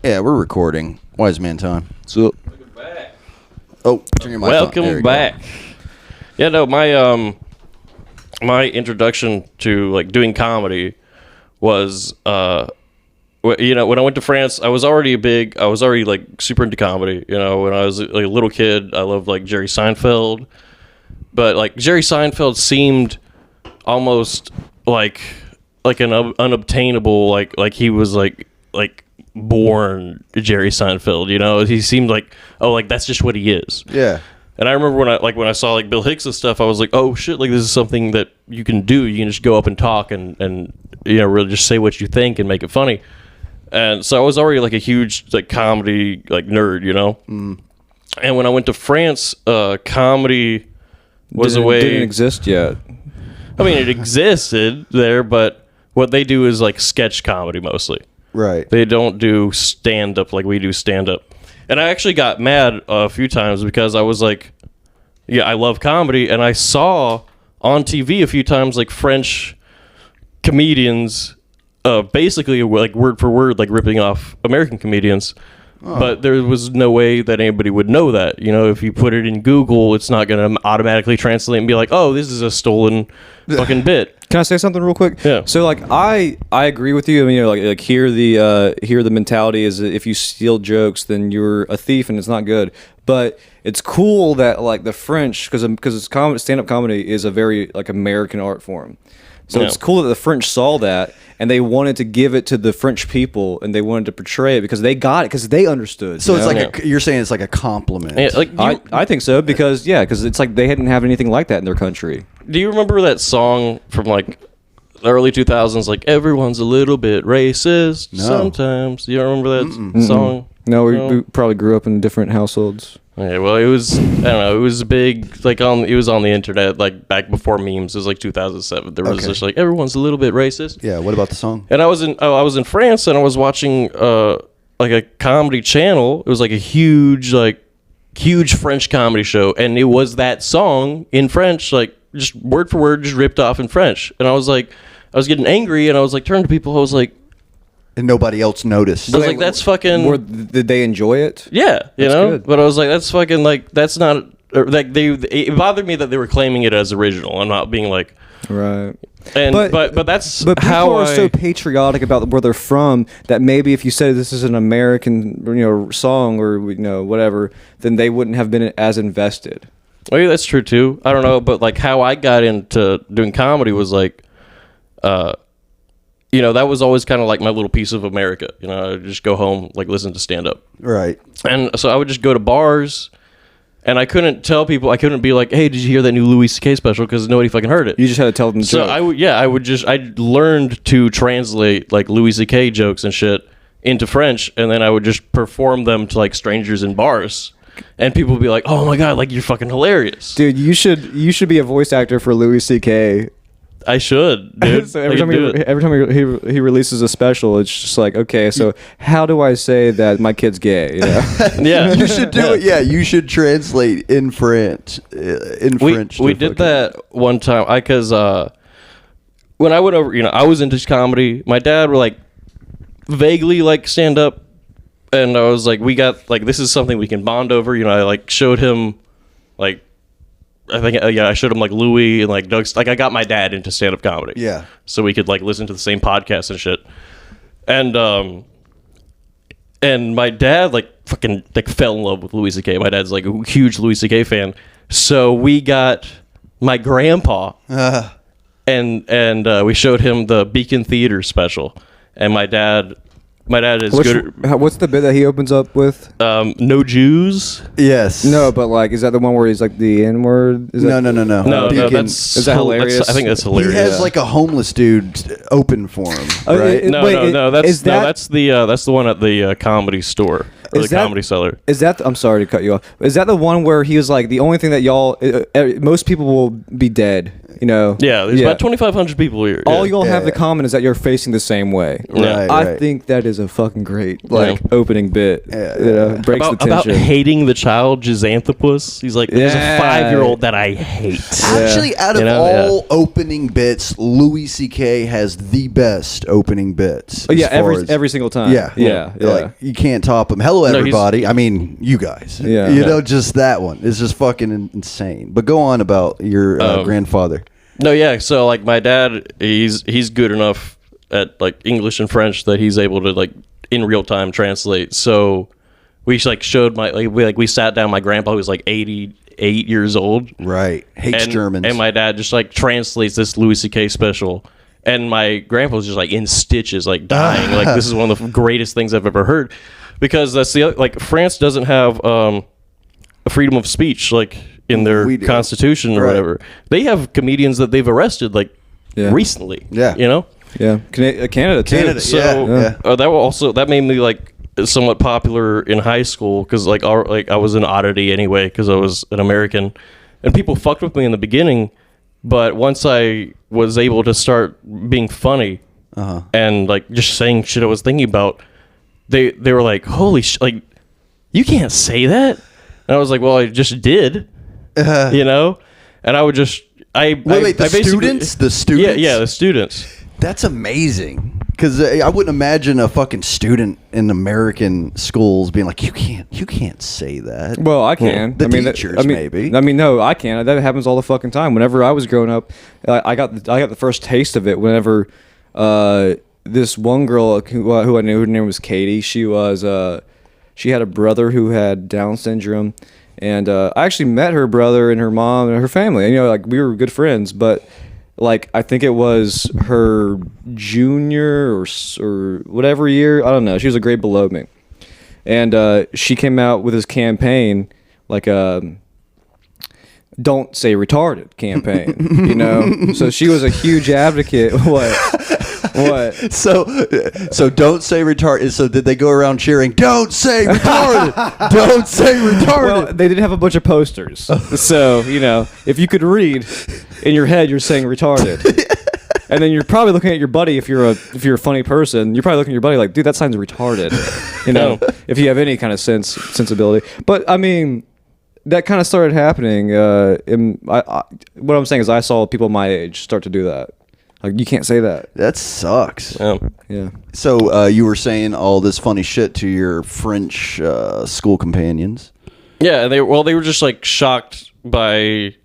Yeah, we're recording. Wise man time. So, Welcome back. Oh, turn your mic on. There Welcome you back. Yeah, no, my introduction to like doing comedy was when I went to France, I was already like super into comedy. You know, when I was like a little kid, I loved like Jerry Seinfeld, but like Jerry Seinfeld seemed almost like an unobtainable like he was like born Jerry Seinfeld. You know, he seemed like that's just what he is. Yeah. And I remember when I saw like Bill Hicks and stuff, I was like, oh shit, like this is something that you can do. You can just go up and talk and you know, really just say what you think and make it funny. And so I was already like a huge like comedy like nerd, you know. Mm. And when I went to France, comedy was didn't exist yet. I mean, it existed there, but what they do is like sketch comedy mostly. Right. They don't do stand up like we do stand up. And I actually got mad a few times because I was like, yeah, I love comedy. And I saw on TV a few times like French comedians basically like word for word, like ripping off American comedians. Oh. But there was no way that anybody would know that. You know, if you put it in Google, it's not going to automatically translate and be like, oh, this is a stolen fucking bit. Can I say something real quick? Yeah. So like I agree with you. I mean, you know, like here the mentality is that if you steal jokes, then you're a thief and it's not good. But it's cool that like the French, because stand-up comedy is a very like American art form. So it's cool that the French saw that and they wanted to give it to the French people and they wanted to portray it because they got it because they understood. So it's like you're saying it's like a compliment. Yeah, like I think so because it's like they didn't have anything like that in their country. Do you remember that song from like the early 2000s? Like everyone's a little bit racist sometimes. You don't remember that song? No, we probably grew up in different households. Okay, well, it was, I don't know, it was big, like it was on the internet, like back before memes. It was like 2007. There was just like, everyone's a little bit racist. Yeah, what about the song? And I was in France and I was watching like a comedy channel. It was like a huge French comedy show. And it was that song in French, like just word for word, just ripped off in French. And I was like, I was getting angry and I was like, turning to people, I was like, and nobody else noticed. I was like, that's fucking... Did they enjoy it? Yeah, you know? Good. But I was like, that's fucking, like, that's not... Like, it bothered me that they were claiming it as original. I'm not being like... Right. And but that's but people how are so patriotic about where they're from that maybe if you said this is an American, song or, whatever, then they wouldn't have been as invested. Well, yeah, that's true, too. I don't know, but, like, how I got into doing comedy was, like... that was always kind of like my little piece of America. I'd just go home, like, listen to stand-up. Right. And so I would just go to bars, and I couldn't tell people, I couldn't be like, hey, did you hear that new Louis C.K. special? Because nobody fucking heard it. You just had to tell them the joke. So I learned to translate, like, Louis C.K. jokes and shit into French, and then I would just perform them to, like, strangers in bars. And people would be like, oh, my God, like, you're fucking hilarious. Dude, you should be a voice actor for Louis C.K. I should, dude. So every time he releases a special, it's just like, okay, so how do I say that my kid's gay? Yeah, you should do it. Yeah, you should translate in French. French. We did that one time. Because when I went over, I was into comedy. My dad were like vaguely like stand up, and I was like, we got like this is something we can bond over. I like showed him like. I think I showed him like Louis and like Doug's. Like I got my dad into stand-up comedy. Yeah. So we could like listen to the same podcast and shit. And my dad like fucking like fell in love with Louis C.K. My dad's like a huge Louis C.K. fan. So we got my grandpa and we showed him the Beacon Theater special. And my dad is good. What's the bit that he opens up with? No Jews. Yes. No, but like, is that the one where he's like the N word? No. No, is that hilarious? I think that's hilarious. He has like a homeless dude open for him. Right? No. That's the one at the comedy store or the comedy cellar. Is that? I'm sorry to cut you off. Is that the one where he was like the only thing that y'all most people will be dead You know. Yeah, there's about 2,500 people here. All yeah. y'all have Yeah. in common is that you're facing the same way. Right, I right. think that is a fucking great like Yeah. opening bit. Yeah, You know, breaks about the tension. hating the child Xanthopus. He's like, there's Yeah. a 5-year-old that I hate. Actually, out of You know, all opening bits, Louis C.K. has the best opening bits. Oh, yeah, as far as- every single time. Yeah, yeah. Like you can't top him. Hello, he's- everybody. I mean, you guys. Yeah. you Yeah. know, just that one is just fucking insane. But go on about your grandfather. No, yeah. So like my dad, he's good enough at like English and French that he's able to like in real time translate. So we like showed we sat down. My grandpa who was like 88 years old, Right, hates Germans. and my dad just like translates this Louis C.K. special. And my grandpa was just like in stitches, like dying. Like this is one of the greatest things I've ever heard, because that's the other, like France doesn't have a freedom of speech like in their We do. constitution or Right. whatever. They have comedians that they've arrested like Yeah. recently. Yeah. you know. Yeah. Canada too. Canada, So yeah. that made me like somewhat popular in high school because like I was an oddity anyway because I was an American, and people fucked with me in the beginning. But once I was able to start being funny and like just saying shit I was thinking about, they were like, "Holy shit! Like, you can't say that." And I was like, "Well, I just did," you know. And I would just Wait, the I basically- students? The students? Yeah, the students. That's amazing. Because I wouldn't imagine a fucking student in American schools being like, you can't say that. Well, I can. The I mean, teachers, maybe. I mean, no, I can. That happens all the fucking time. Whenever I was growing up, I got the first taste of it. Whenever this one girl who I knew, her name was Katie. She had a brother who had Down syndrome, and I actually met her brother and her mom and her family. And, you know, like we were good friends, but. Like I think it was her junior or whatever year. I don't know. She was a grade below me, and she came out with this campaign, like "Don't Say Retarded" campaign. You know, so she was a huge advocate. What? So don't say retarded. So did they go around cheering, don't say retarded, don't say retarded? Well, they did have a bunch of posters. So, you know, if you could read in your head, you're saying retarded. And then you're probably looking at your buddy if you're a funny person. You're probably looking at your buddy like, dude, that sounds retarded. You know, if you have any kind of sensibility. But I mean, that kind of started happening. What I'm saying is, I saw people my age start to do that. Like, you can't say that. That sucks. Yeah. So you were saying all this funny shit to your French school companions. Yeah, and they were just like shocked by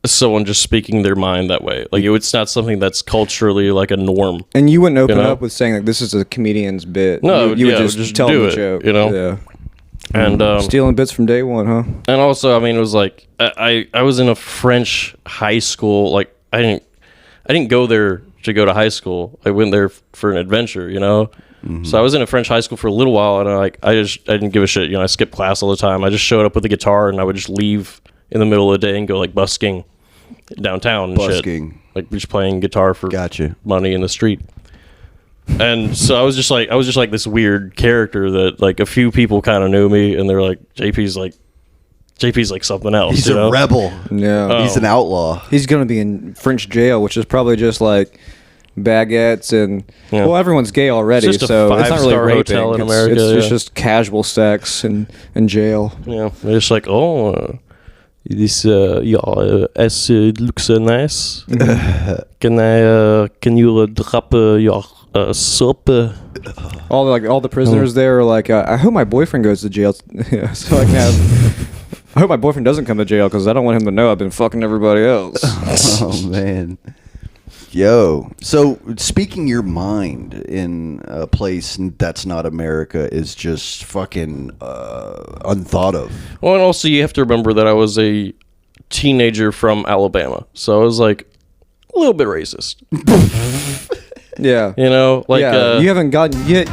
someone just speaking their mind that way. Like it's not something that's culturally like a norm. And you wouldn't open You know? up with saying like, this is a comedian's bit. No, you would yeah, just tell do them it, the joke. you know? Yeah. And Stealing bits from day one, huh? and also, I mean, it was like I was in a French high school. Like I didn't go there to go to high school. I went there for an adventure, you know. So I was in a French high school for a little while, and I didn't give a shit. You know, I skipped class all the time. I just showed up with a guitar, and I would just leave in the middle of the day and go like busking downtown and Busking. shit. Like just playing guitar for Gotcha. money in the street. And so I was just like this weird character that like a few people kind of knew me, and they're like, JP's like something else. He's you know? a rebel. Yeah. He's an outlaw. He's going to be in French jail, which is probably just like baguettes and Yeah. well, everyone's gay already, It's just a so it's not really 5-star raping. hotel in It's- America, It's yeah. just casual sex and jail. Yeah, they're just like, this as it looks nice. Can you drop your soap? All the prisoners there are like, I hope my boyfriend goes to jail, yeah, so I can have. I hope my boyfriend doesn't come to jail because I don't want him to know I've been fucking everybody else. Oh man. Yo, so speaking your mind in a place that's not America is just fucking unthought of. Well, and also you have to remember that I was a teenager from Alabama, so I was like a little bit racist. Yeah. You know, like yeah, you haven't gotten yet.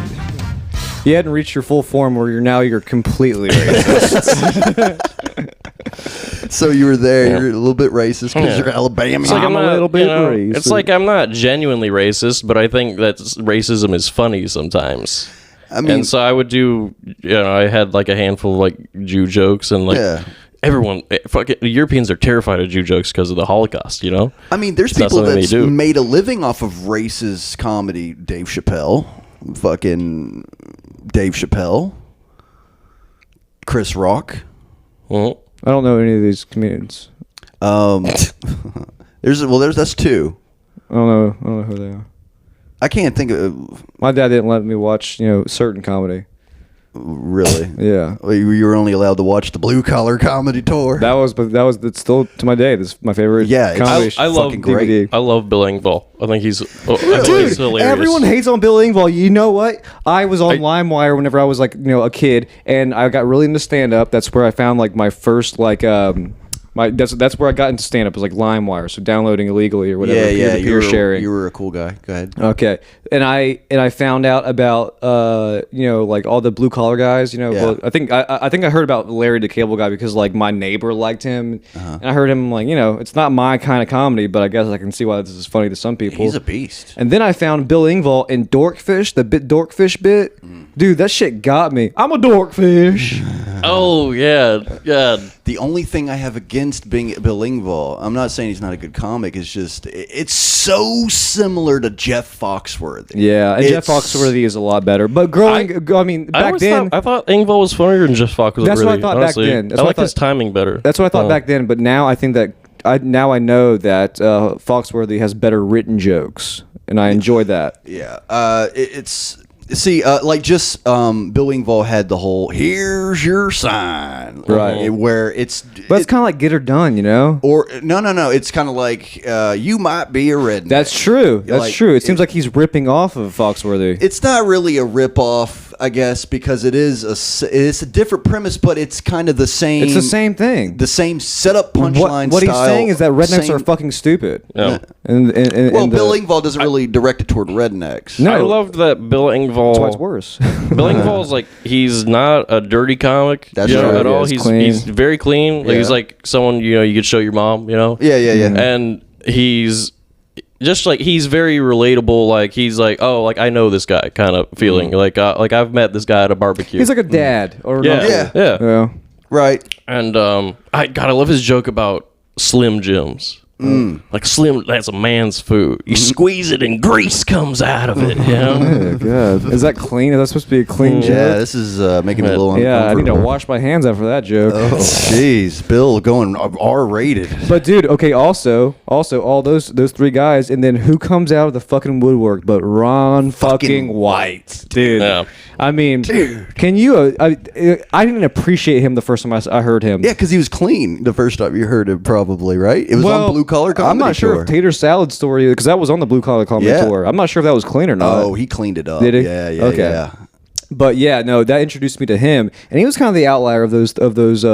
You hadn't reached your full form where you're completely racist. So you were there, you're a little bit racist because Yeah. you're Alabama. It's like I'm a not, little bit you know, racist. It's like I'm not genuinely racist, but I think that racism is funny sometimes. I mean, And so I would do, you know, I had like a handful of like Jew jokes and like Yeah. everyone, fucking Europeans are terrified of Jew jokes because of the Holocaust. You know. I mean, there's It's not people something they that's do. made a living off of racist comedy. Dave Chappelle, Chris Rock. Mhm. I don't know any of these comedians. That's two. I don't know who they are. I can't think of My dad didn't let me watch, certain comedy. really. Yeah. Well, you were only allowed to watch the Blue Collar Comedy Tour. That's still to my day. This is my favorite. Yeah, it's- comedy I love fucking great. I love Bill Engvall. I think he's he's hilarious. Everyone hates on Bill Engvall. You know what? I was on LimeWire whenever I was a kid, and I got really into stand up. That's where I found my first that's where I got into stand up. Was LimeWire, so downloading illegally or whatever. Peer sharing. You were a cool guy. Go ahead. Okay, and I found out about all the blue collar guys. Well, I think I heard about Larry the Cable Guy because my neighbor liked him, and I heard him it's not my kind of comedy, but I guess I can see why this is funny to some people. He's a beast. And then I found Bill Engvall in Dorkfish, the Dorkfish bit. Dude, that shit got me. I'm a Dorkfish. Oh yeah. The only thing I have against being Bill Engvall, I'm not saying he's not a good comic. It's just it's so similar to Jeff Foxworthy. Yeah, and Jeff Foxworthy is a lot better. But back then, I thought Engvall was funnier than Jeff Foxworthy. That's what I thought back then. That's I what like I his thought- timing better. that's what I thought back then. But now I think that I know that Foxworthy has better written jokes, and I enjoy that. Yeah. Bill Engvall had the whole "here's your sign," Right. Where it's But it's kind of like Get Her Done, or no. It's kind of like you might be a redneck. That's true. That's Like, true. It seems like he's ripping off of Foxworthy. It's not really a rip-off, I guess, because it's a different premise, but it's kind of the same. It's the same thing. The same setup punchline. What he's style, saying is that rednecks same- are fucking stupid. Yeah. And Bill Engvall doesn't really direct it toward rednecks. No. I loved that Bill Engvall. That's why it's worse. Bill Engvall's he's not a dirty comic. That's at right. all. Yeah, He's clean. he's very clean. Yeah. He's like someone you could show your mom. Yeah. And he's just he's very relatable. He's I know this guy kind of feeling. I've met this guy at a barbecue. He's like a dad. Or yeah, an uncle. yeah. Yeah. Right. And I love his joke about Slim Jims. Slim, that's a man's food. You squeeze it and grease comes out of it. Oh, God. Is that clean? Is that supposed to be a clean Yeah, joke? this is making me a little Yeah, I need to uncomfortable. wash my hands after that joke. Oh, jeez, Bill going R-rated. But dude, okay, also all those three guys, and then who comes out of the fucking woodwork but Ron fucking White, dude. Yeah. I mean, can you? I didn't appreciate him the first time I heard him. Yeah, because he was clean the first time you heard him, probably, right? It was on Blue Collar Comedy I'm not sure Tour. if Tater Salad Story, because that was on the Blue Collar Comedy Yeah. Tour. I'm not sure if that was clean or not. Oh, he cleaned it up. Did he? Yeah, Okay. yeah. But yeah, no, that introduced me to him, and he was kind of the outlier of those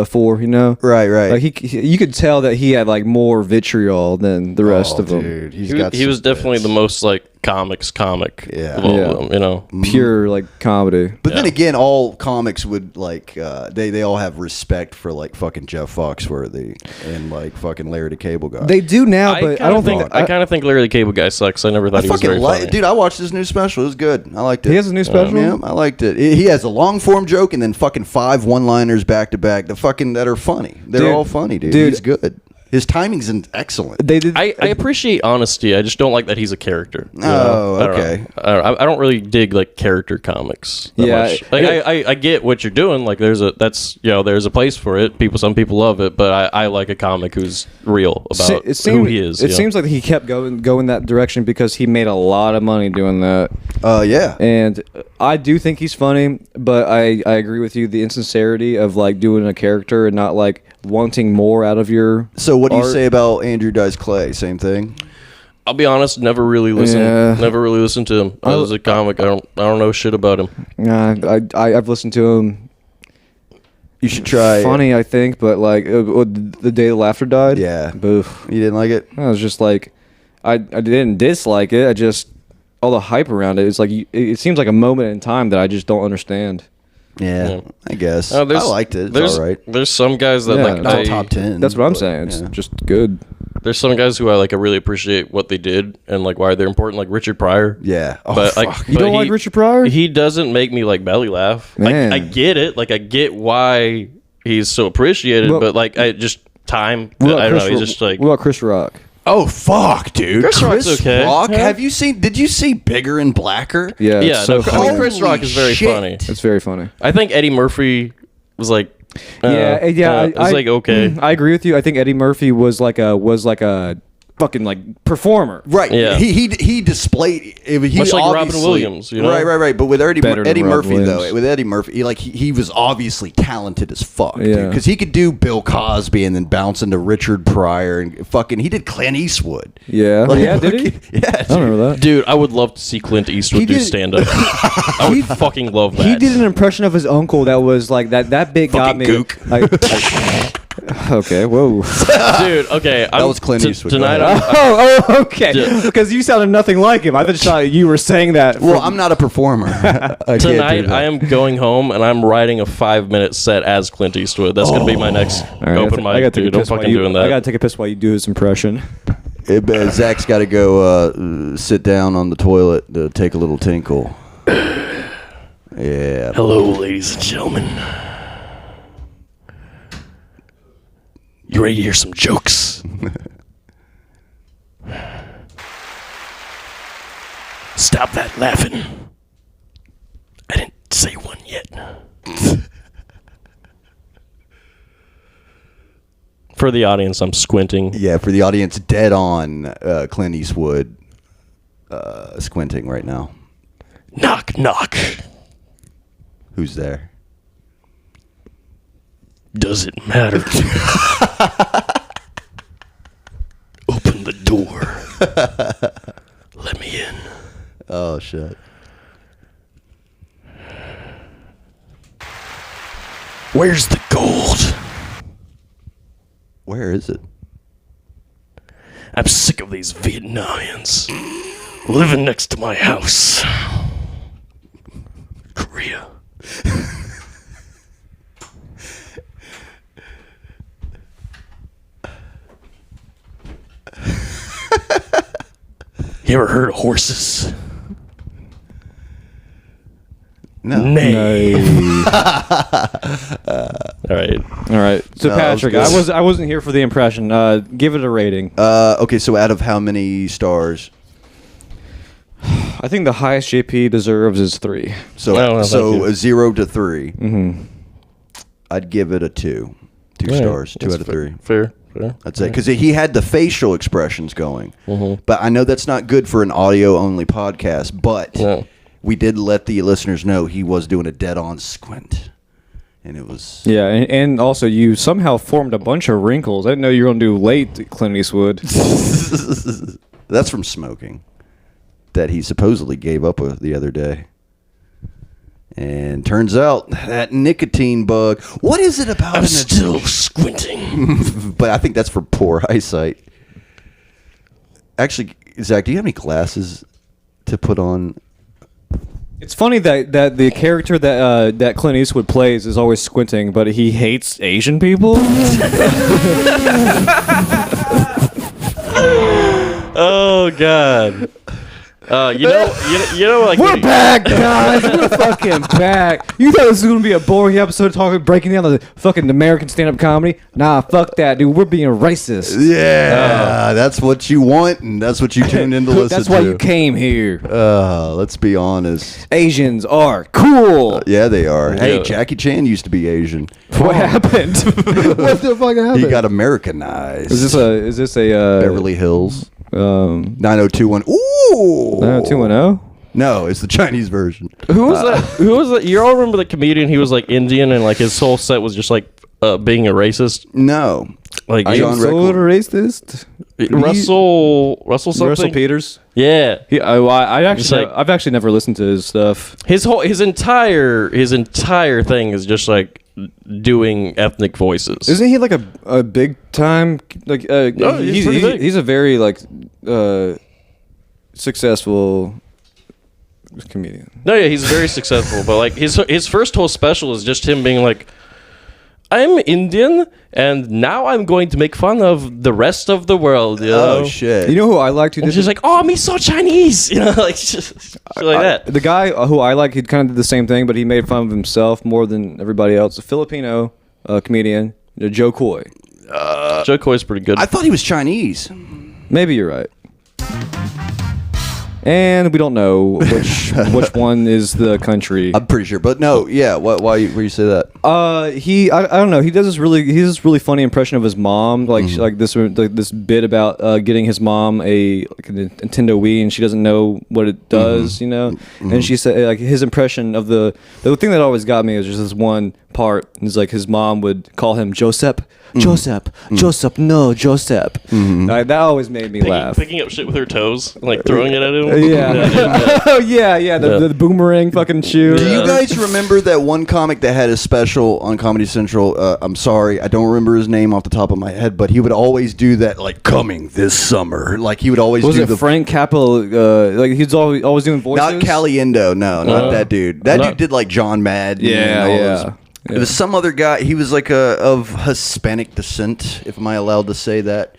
four, Right, right. you could tell that he had more vitriol than the rest of them. Dude, He was definitely the most comic Yeah. of all Yeah. of them. Pure comedy. But then again, all comics would they all have respect for fucking Jeff Foxworthy and fucking Larry the Cable Guy. They do now, but I don't think I kind of think Larry the Cable Guy sucks. I never thought he was very funny. Dude, I watched his new special. It was good. I liked it. he has a new special. Yeah, I liked it. He has a long form joke and then fucking 5 one-liners back to back. That are funny. They're Dude. all funny, dude. Dude. He's good. His timing's excellent. They did. I appreciate honesty. I just don't like that he's a character. you Oh, know? I don't okay. know. I don't really dig character comics. That Yeah, much. I get what you're doing. There's a place for it. Some people love it, but I like a comic who's real about who he is. It seems like he kept going that direction because he made a lot of money doing that. Yeah. And I do think he's funny, but I agree with you. The insincerity of doing a character and not wanting more out of your. So what do you art. say about Andrew Dice Clay? Same thing. I'll be honest. Never really listened. Yeah. Never really listened to him as a comic. I don't know shit about him. I've listened to him. You should try. Funny, I think, but the day the laughter died. Yeah. Boof. You didn't like it? I was just I didn't dislike it. I just all the hype around it. It's it seems like a moment in time that I just don't understand. Yeah, I guess. Oh, I liked it. It's all right. There's some guys that Yeah, Not top 10. That's what I'm but, saying. It's yeah. just good. There's some guys who I really appreciate what they did and why they're important, like Richard Pryor. Yeah. Oh, But fuck. You don't like Richard Pryor? He doesn't make me belly laugh. Man. I get it. I get why he's so appreciated, Well- but like I just time. What about I don't know. Chris He's just like what about Chris Rock? Oh fuck, dude! Chris Rock's okay. Rock. Yeah. Have you seen? Did you see Bigger and Blacker? Yeah, yeah. it's so No, I mean, funny. Chris Rock is very Holy funny. shit. It's very funny. I think Eddie Murphy was like. It's like okay. I agree with you. I think Eddie Murphy was like a fucking like performer. Right. Yeah. He displayed. He Much like Robin obviously- Williams, you know? Right. But with Eddie Better than Eddie Robin Murphy though, Williams. with Eddie Murphy, he was obviously talented as fuck. Yeah. Because he could do Bill Cosby and then bounce into Richard Pryor and fucking. He did Clint Eastwood. Yeah. Like, Yeah, did he? Yeah. I don't remember that. Dude, I would love to see Clint Eastwood He do did- stand up. I would fucking love that. He did an impression of his uncle that was like that bit got Fucking me. gook. Okay, whoa. Dude, okay. That was Clint Eastwood. Go Tonight, ahead. Oh, okay. Yeah. Because you sounded nothing like him. I just thought you were saying that. Well, I'm not a performer. I can't do tonight that. I am going home and I'm writing a 5-minute set as Clint Eastwood. That's gonna be my next All right, open I mic. gotta take a Dude, I'm piss while fucking you- doing I that. gotta take a piss while you do his impression. Zach's got to go sit down on the toilet to take a little tinkle. Yeah. Hello, ladies and gentlemen. You ready to hear some jokes? Stop that laughing. I didn't say one yet. For the audience, I'm squinting. Yeah, for the audience, dead on Clint Eastwood squinting right now. Knock, knock. Who's there? Does it matter? Open the door. Let me in. Oh, shit. Where's the gold? Where is it? I'm sick of these Vietnamians living next to my house. Korea. You ever heard of horses? No. Nay. Nice. All right. All right. So No, that was Patrick, good. I wasn't here for the impression. Give it a rating. Okay, so out of how many stars? I think the highest JP deserves is 3. So No, thank you. a 0 to 3. Mm-hmm. I'd give it a 2. 2 stars. 2 out of 3. Fair. I'd say because he had the facial expressions going, Mm-hmm. but I know that's not good for an audio-only podcast. But No. we did let the listeners know he was doing a dead-on squint, and it was Yeah, and also you somehow formed a bunch of wrinkles. I didn't know you were going to do late Clint Eastwood. that's from smoking that he supposedly gave up the other day. And turns out that nicotine bug. What is it about? I'm still squinting. But I think that's for poor eyesight. Actually, Zach, do you have any glasses to put on? It's funny that the character that Clint Eastwood plays is always squinting, but he hates Asian people. Oh God. You know, like We're when- back, guys. We're fucking back. You thought this was gonna be a boring episode breaking down the fucking American stand-up comedy? Nah, fuck that, dude. We're being racist. Yeah, that's what you want, and that's what you tuned in to listen That's why to. you came here. Let's be honest. Asians are cool. Yeah, they are. Hey, Yeah. Jackie Chan used to be Asian. What happened? what the fuck happened? He got Americanized. Is this a Beverly Hills? 9021? 9021. Ooh. 90210? No, it's the Chinese version. Who was that? Who was that? You all remember the comedian? He was like Indian, and like his whole set was just like being a racist. No. Like John So Reckles. racist? Russell something. Russell Peters? Yeah. I've actually never listened to his stuff. His entire thing is just like doing ethnic voices. Isn't he like a big time like No, he's pretty big. he's a very like successful comedian. No, yeah, he's very successful, but like his first whole special is just him being like, I'm Indian, and now I'm going to make fun of the rest of the world. You know? Oh, shit. You know who I liked who And did she's like, oh, me so Chinese, you know, like shit like that. The guy who I like, he kind of did the same thing, but he made fun of himself more than everybody else. A Filipino comedian, Joe Coy. Joe Coy's pretty good. I thought he was Chinese. Maybe you're right. And we don't know which one is the country. I'm pretty sure, but no, yeah. Why you say that? I don't know. He does this really funny impression of his mom, like this bit about getting his mom a Nintendo Wii, and she doesn't know what it does, you know. And she said like his impression of the thing that always got me was just this one part. Is like his mom would call him Joseph, Joseph, no, Joseph. That always made me laugh. Picking up shit with her toes, and, like throwing it at him. Yeah. Oh yeah. The boomerang fucking shoe. Do you guys remember that one comic that had a special on Comedy Central? I'm sorry, I don't remember his name off the top of my head, but he would always do that, like coming this summer. Like he would always Was do it Frank Capel? Like he's always doing voices. Not Caliendo, no, not that dude. That dude did like John Madden. Yeah, and all yeah. those. It was some other guy. He was like of Hispanic descent, if am I allowed to say that?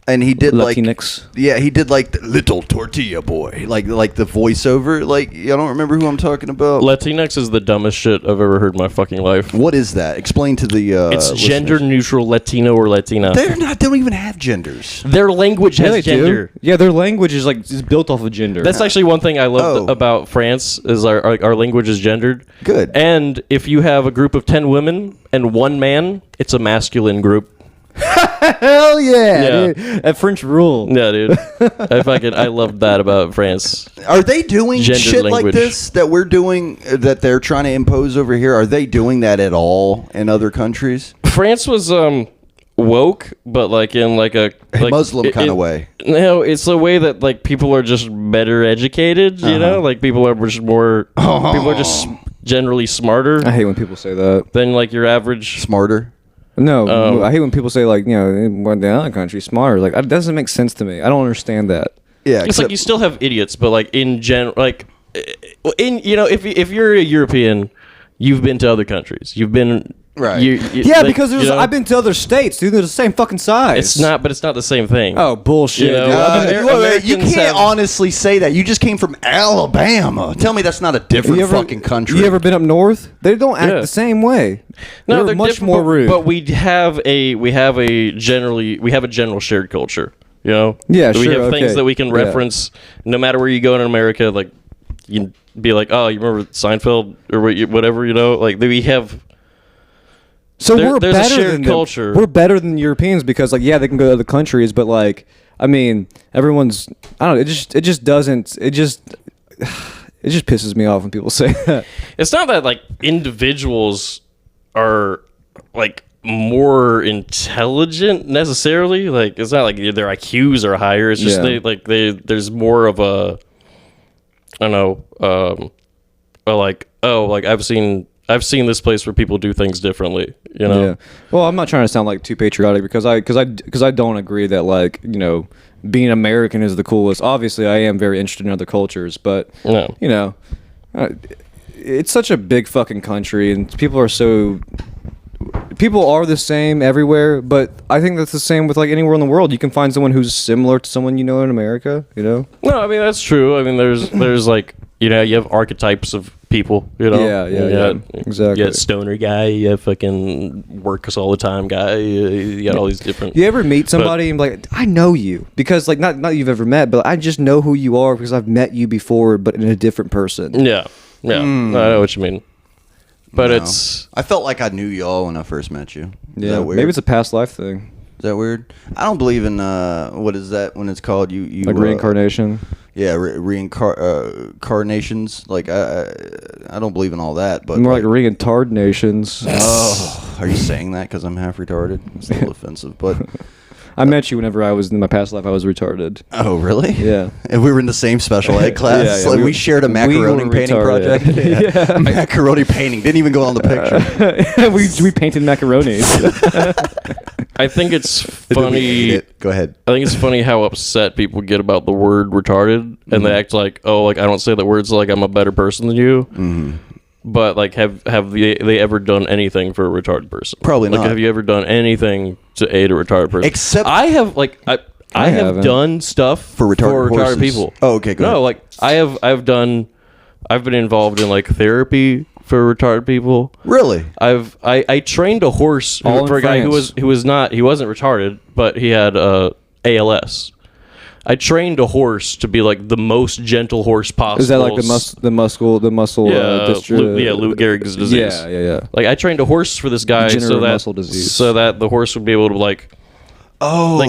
And he did Latinx. he did like the little tortilla boy, like the voiceover. Like I don't remember who I'm talking about. Latinx is the dumbest shit I've ever heard in my fucking life. What is that? Explain to the. It's listeners. gender neutral Latino or Latina. They're not. They don't even have genders. Their language Yeah, has they gender. do. Yeah, their language is built off of gender. That's actually one thing I love about France is our language is gendered. Good. And if you have a group of 10 women and 1 man, it's a masculine group. Hell yeah, Yeah. dude. That French rule. Yeah, dude. I loved that about France. Are they doing Gendered shit like language. this that we're doing that they're trying to impose over here? Are they doing that at all in other countries? France was woke, but like in like a Muslim kind of way. No, it's a way that like people are just better educated. You know, like people are just more. People are just generally smarter I hate when people say that. than like your average. Smarter. No, I hate when people say like, you know, the other country's smarter. Like, that doesn't make sense to me. I don't understand that. Yeah. It's like you still have idiots, but like in general, like in if you're a European, you've been to other countries. You've been Right. Yeah, like, because I've been to other states, dude. They're the same fucking size. It's not, but it's not the same thing. Oh, bullshit. You know, dude. you Americans can't have- honestly say that. You just came from Alabama. Tell me that's not a different fucking country. You ever been up north? They don't act Yeah. the same way. No, they're much different, more rude. But we have a general shared culture. You know. Yeah, We sure, have things okay. that we can Yeah. reference no matter where you go in America. Like you can be like, oh, you remember Seinfeld or whatever. You know, like we have. So There- we're there's a better shared than them. culture. We're better than Europeans because, like, yeah, they can go to other countries, but like, I mean, everyone's. I don't know. It just doesn't. It just pisses me off when people say that. It's not that like individuals are like more intelligent necessarily. Like it's not like their IQs are higher. It's just Yeah. there's more of a I don't know like I've seen this place where people do things differently. You know. Yeah. Well, I'm not trying to sound like too patriotic because I don't agree that like being American is the coolest. Obviously, I am very interested in other cultures, but No. it's such a big fucking country, and people are the same everywhere. But I think that's the same with like anywhere in the world. You can find someone who's similar to someone you know in America. You know. No, I mean that's true. I mean there's like you have archetypes of people. You know. Yeah, exactly. You got stoner guy. You have fucking works all the time guy. You got all these different. You ever meet somebody and be like, I know you because like not you've ever met, but I just know who you are because I've met you before, but in a different person. Yeah. I know what you mean. But No. it's I felt like I knew y'all when I first met you. Is that weird? Maybe it's a past life thing, Is that weird? I don't believe in what is that when it's called you like reincarnation. Yeah, reincarnations. Like I don't believe in all that. But More like reincarnations. oh, are you saying that because I'm half retarded? It's a little offensive, but I met you whenever I was in my past life. I was retarded. oh really? Yeah. And we were in the same special ed class. Yeah, yeah, Like, we- we shared a we macaroni were painting retarded. project. Yeah. Macaroni painting didn't even go on the picture. we painted macaronis. I think it's Ate funny. it. Go ahead. I think it's funny how upset people get about the word retarded, and they act like, oh, like I don't say that word, so like I'm a better person than you. Mm-hmm. But like, have they ever done anything for a retarded person? Probably like, not. Have you ever done anything to aid a retarded person? Except- I have like I have haven't. done stuff For retarded horses. people. Oh, okay, go No, ahead. like I've been involved in like therapy for retarded people. Really? I trained a horse All for in a guy France. who wasn't retarded, but he had ALS. I trained a horse to be like the most gentle horse possible. Is that like the muscle Lou Gehrig's disease. Yeah. Like I trained a horse for this guy Degenerative muscle disease. so that the horse would be able to like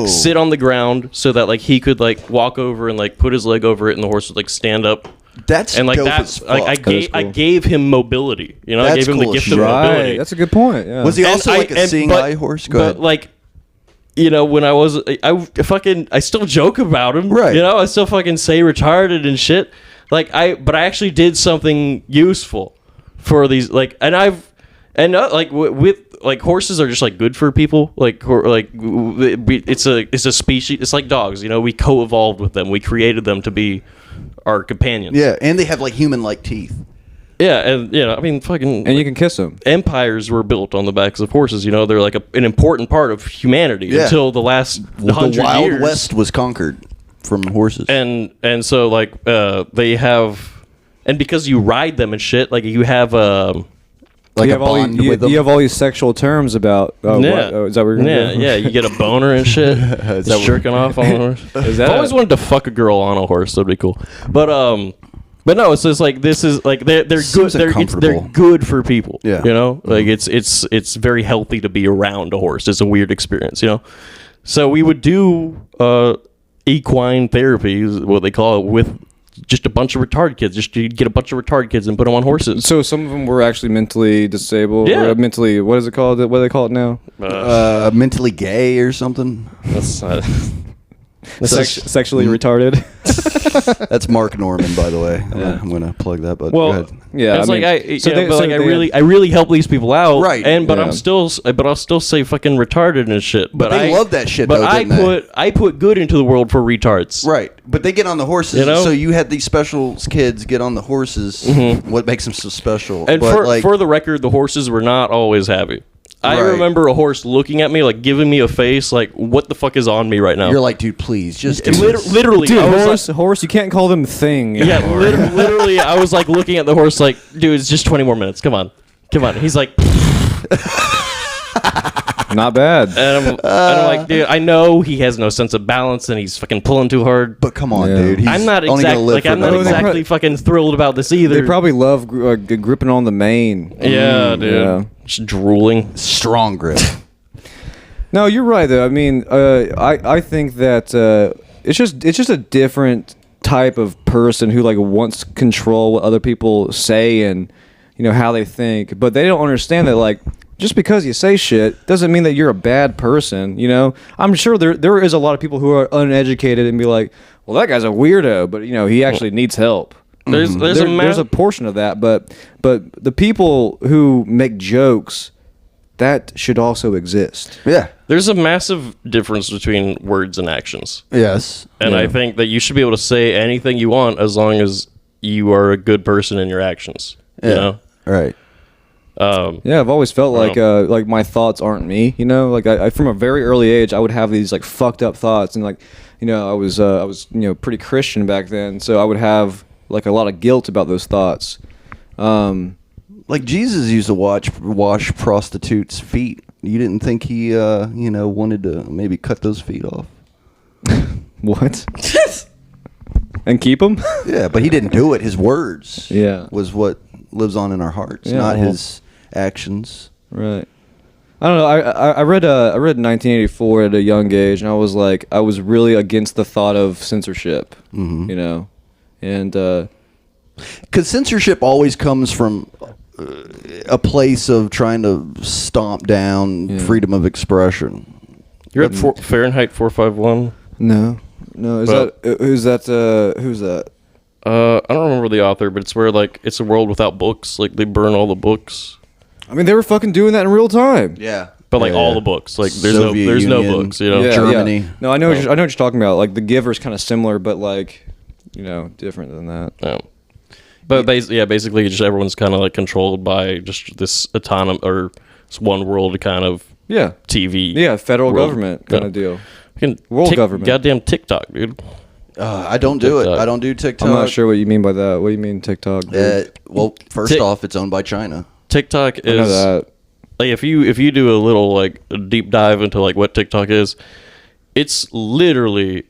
sit on the ground, so that like he could like walk over and like put his leg over it, and the horse would like stand up. That's And like dope that, as fuck. like I gave him mobility. You know, I That's gave him the cool as gift shit. of mobility. Right. That's a good point. Yeah. Was he And also like a seeing eye horse? Go but ahead. like, when I still joke about him. Right. I still fucking say retarded and shit. But I actually did something useful for these, like, with like horses are just like good for people. It's a species. It's like dogs. We co-evolved with them. We created them to be our companions. Yeah, and they have like human-like teeth. Yeah, and I mean, fucking. and you can kiss him. Empires were built on the backs of horses. They're like an important part of humanity Yeah. until the last 100 The Wild years. West was conquered from horses. And so like they have, and because you ride them and shit, like you have like you a have all bond you, with them. you have all these sexual terms about. Oh, yeah, what? Oh, is that what you're gonna do? you get a boner and shit. Is Just that what- jerking off on a horse. Is that I've always wanted to fuck a girl on a horse. That'd be cool. But no, it's just like this is like they're good. Seems They're uncomfortable. good for people. Yeah. Like it's very healthy to be around a horse. It's a weird experience. So we would do equine therapy, is what they call it, with just a bunch of retarded kids. Just to get a bunch of retarded kids and put them on horses. So some of them were actually mentally disabled. Yeah. Or mentally. What is it called? What do they call it now? Mentally gay or something. That's Sexually retarded. That's Mark Norman, by the way. I'm gonna plug that. But Well, go ahead. Yeah. It's I they- really, I really help these people out, Right. But Yeah. I'll still say fucking retarded and shit. But they I love that shit, But though, didn't they? I put good into the world for retards. Right, but they get on the horses. So you had these special kids get on the horses. What makes them so special? And but for the record, the horses were not always happy. I Right. remember a horse looking at me, like giving me a face, like, "What the fuck is on me right now?" you're like, dude, please, just do this. Literally, Dude, I was horse, you can't call them thing. like, anymore. literally, I was like looking at the horse, like, "Dude, it's just 20 more minutes. Come on." He's like, Not bad. and I'm like, dude, I know he has no sense of balance and he's fucking pulling too hard. But come on, Yeah. dude. He's I'm not only gonna exactly live like for I'm not another month. exactly fucking thrilled about this either. They probably love gripping on the mane. Yeah, dude. Yeah. Just drooling. Strong grip. No, you're right though. I mean, I think that it's just a different type of person who like wants to control what other people say and how they think, but they don't understand that like just because you say shit doesn't mean that you're a bad person. I'm sure there is a lot of people who are uneducated and be like, well, that guy's a weirdo, but he actually needs help. There's There's a portion of that, but the people who make jokes, that should also exist. Yeah. there's a massive difference between words and actions. Yes. And I think that you should be able to say anything you want as long as you are a good person in your actions. Yeah. Right. Yeah, I've always felt like my thoughts aren't me. Like I from a very early age, I would have these like fucked up thoughts, and like I was pretty Christian back then, so I would have like a lot of guilt about those thoughts. Like Jesus used to wash prostitutes' feet. You didn't think he, wanted to maybe cut those feet off? What? And keep them? Yeah, but he didn't do it. His words, Yeah. was what lives on in our hearts, Yeah, not well- his actions. Right. I don't know. I read 1984 at a young age, and I was really against the thought of censorship. And Because censorship always comes from a place of trying to stomp down freedom of expression. You're at Fahrenheit 451. no, is But- that who's that? I don't remember the author, but it's where like it's a world without books. Like they burn all the books, I mean, they were fucking doing that in real time. Yeah, but like all the books. Like there's no books. Germany. No, I know what you're talking about. Like The Giver's kind of similar, but like different than that. Yeah. But basically, just everyone's kind of like controlled by just this autonomous or this one world kind of Yeah. TV. Yeah, federal world. government kind Yeah. of deal. Fucking World government. Goddamn TikTok, dude. I don't do it. TikTok. I don't do TikTok. I'm not sure what you mean by that. What do you mean TikTok? Dude? Well, first off, it's owned by China. TikTok I know is that. like if you do a little like a deep dive into like what TikTok is, it's literally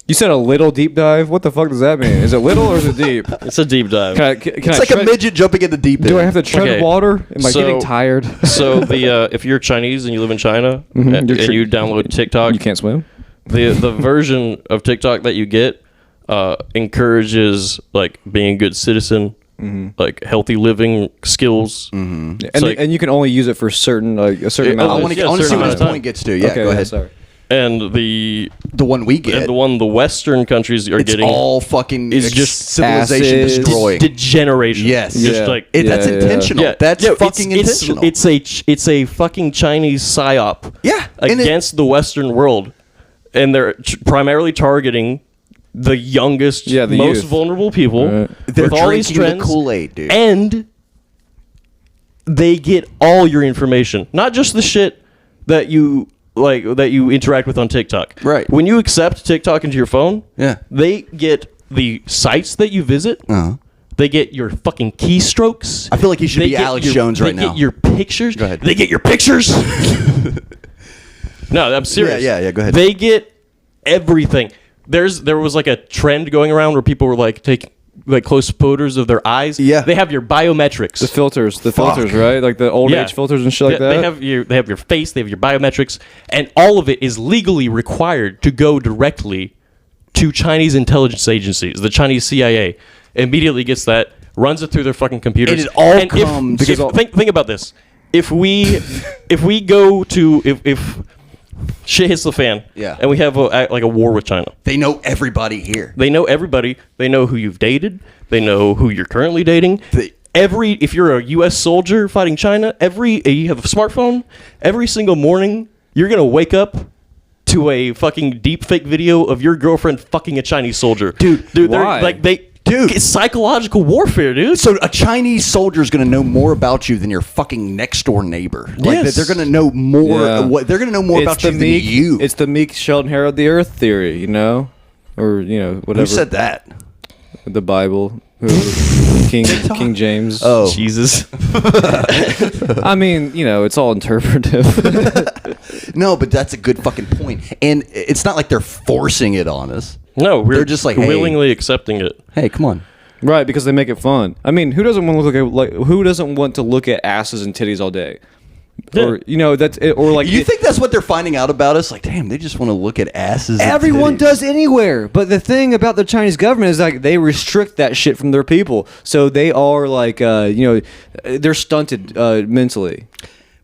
You said a little deep dive. What the fuck does that mean? Is it little or is it deep? it's a deep dive. Can It's I like a tread- midget jumping in the deep end. Do I have to tread Okay. water? Am I So- getting tired? So the if you're Chinese and you live in China and You're you download TikTok, You can't swim. the version of TikTok that you get encourages like being a good citizen, like healthy living skills. And, like- and you can only use it for certain a certain I amount. I of want to Yeah, see certain what amount this of point time. gets to. Yeah, go ahead. Sorry. And the The one we get, the Western countries are it's getting all fucking is just civilization acid. destroying. degeneration. Yes. just Yeah. like That's Yeah, yeah. intentional. That's Yeah, fucking intentional. It's a fucking Chinese psyop. Yeah, and against the Western world, and they're primarily targeting the youngest, Yeah, the most youth. vulnerable people. Right. They're with all these drinking the trends, Kool-Aid, dude. and they get all your information, not just the shit that you that you interact with on TikTok. Right. When you accept TikTok into your phone, Yeah. they get the sites that you visit. Uh-huh. They get your fucking keystrokes. I feel like you should They be get Alex your- Jones right They now. get your pictures. Go ahead. They get your pictures. No, I'm serious. Yeah, go ahead. They get everything. There was like a trend going around where people were like taking like close photos of their eyes. Yeah. They have your biometrics. The filters, Fuck. right? Like the old age filters and shit like that. They have your face, they have your biometrics, and all of it is legally required to go directly to Chinese intelligence agencies. The Chinese CIA immediately gets that, runs it through their fucking computers. And it all if- comes- if- think about this. If we go to if shit hits the fan, Yeah. and we have like a war with China. They know everybody here. They know everybody. They know who you've dated. They know who you're currently dating. If you're a U.S. soldier fighting China, you have a smartphone. Every single morning, you're gonna wake up to a fucking deep fake video of your girlfriend fucking a Chinese soldier. Dude, they're why? it's psychological warfare, dude. So a Chinese soldier is going to know more about you than your fucking next door neighbor. Like Yes. they're going to know more. Yeah. They're going to know more about you than you. It's the meek shall inherit the earth theory, you know, or whatever. Who said that? The Bible, King James. Oh, Jesus. I mean, it's all interpretive. no, but that's a good fucking point. And it's not like they're forcing it on us. No, we're just like, hey. willingly accepting it. Hey, come on. Right, because they make it fun. I mean, who doesn't want to who doesn't want to look at asses and titties all day? Or that's it, or like You think that's what they're finding out about us? Like, damn, they just want to look at asses. and everyone titties. does anywhere. But the thing about the Chinese government is like they restrict that shit from their people. So they are like they're stunted mentally.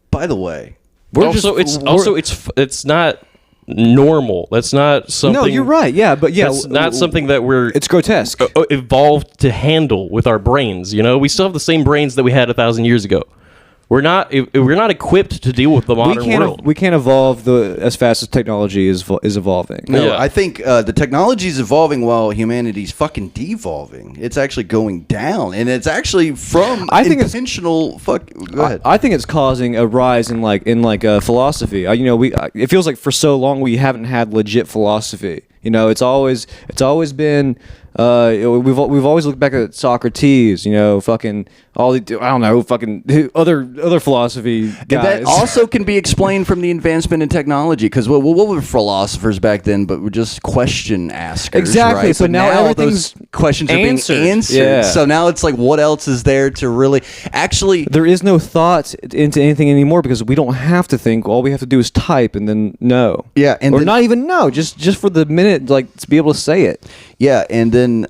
By the way, It's not normal. That's not something. No, you're right. Yeah, but That's not something that we're It's grotesque. evolved to handle with our brains. We still have the same brains that we had 1,000 years ago. We're not equipped to deal with the modern world. We can't evolve as fast as technology is evolving. no, Yeah. I think the technology is evolving while humanity's fucking devolving. It's actually going down, and it's actually from I think it's- intentional. Go ahead. I think it's causing a rise in philosophy. It feels like for so long we haven't had legit philosophy. It's always been we've always looked back at Socrates. Fucking all the I don't know fucking other philosophy And guys. that also can be explained from the advancement in technology, because what were philosophers back then? But we're just question askers. Exactly, Right? so But now those everything's questions answered. are being answered. Yeah. So now it's like, what else is there to really actually? there is no thought into anything anymore because we don't have to think. All we have to do is type and then know. Yeah, and or then- not even know. Just for the minute, like to be able to say it. Yeah, and then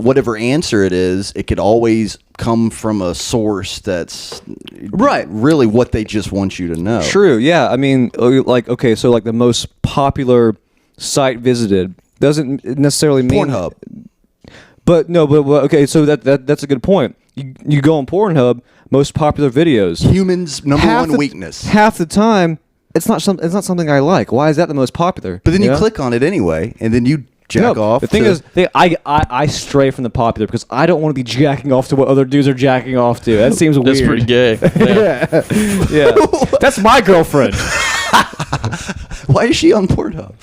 whatever answer it is, it could always come from a source that's Right. really what they just want you to know. True. Yeah. I mean, so the most popular site visited doesn't necessarily mean Pornhub. But okay. So that's a good point. You go on Pornhub, most popular videos. Humans' number one weakness. Half the time, it's not something I like. Why is that the most popular? But then you know? click on it anyway, and then you jack No, off. The thing is, I stray from the popular because I don't want to be jacking off to what other dudes are jacking off to. That seems weird. That's pretty gay. Yeah. Yeah, that's my girlfriend. why is she on Pornhub?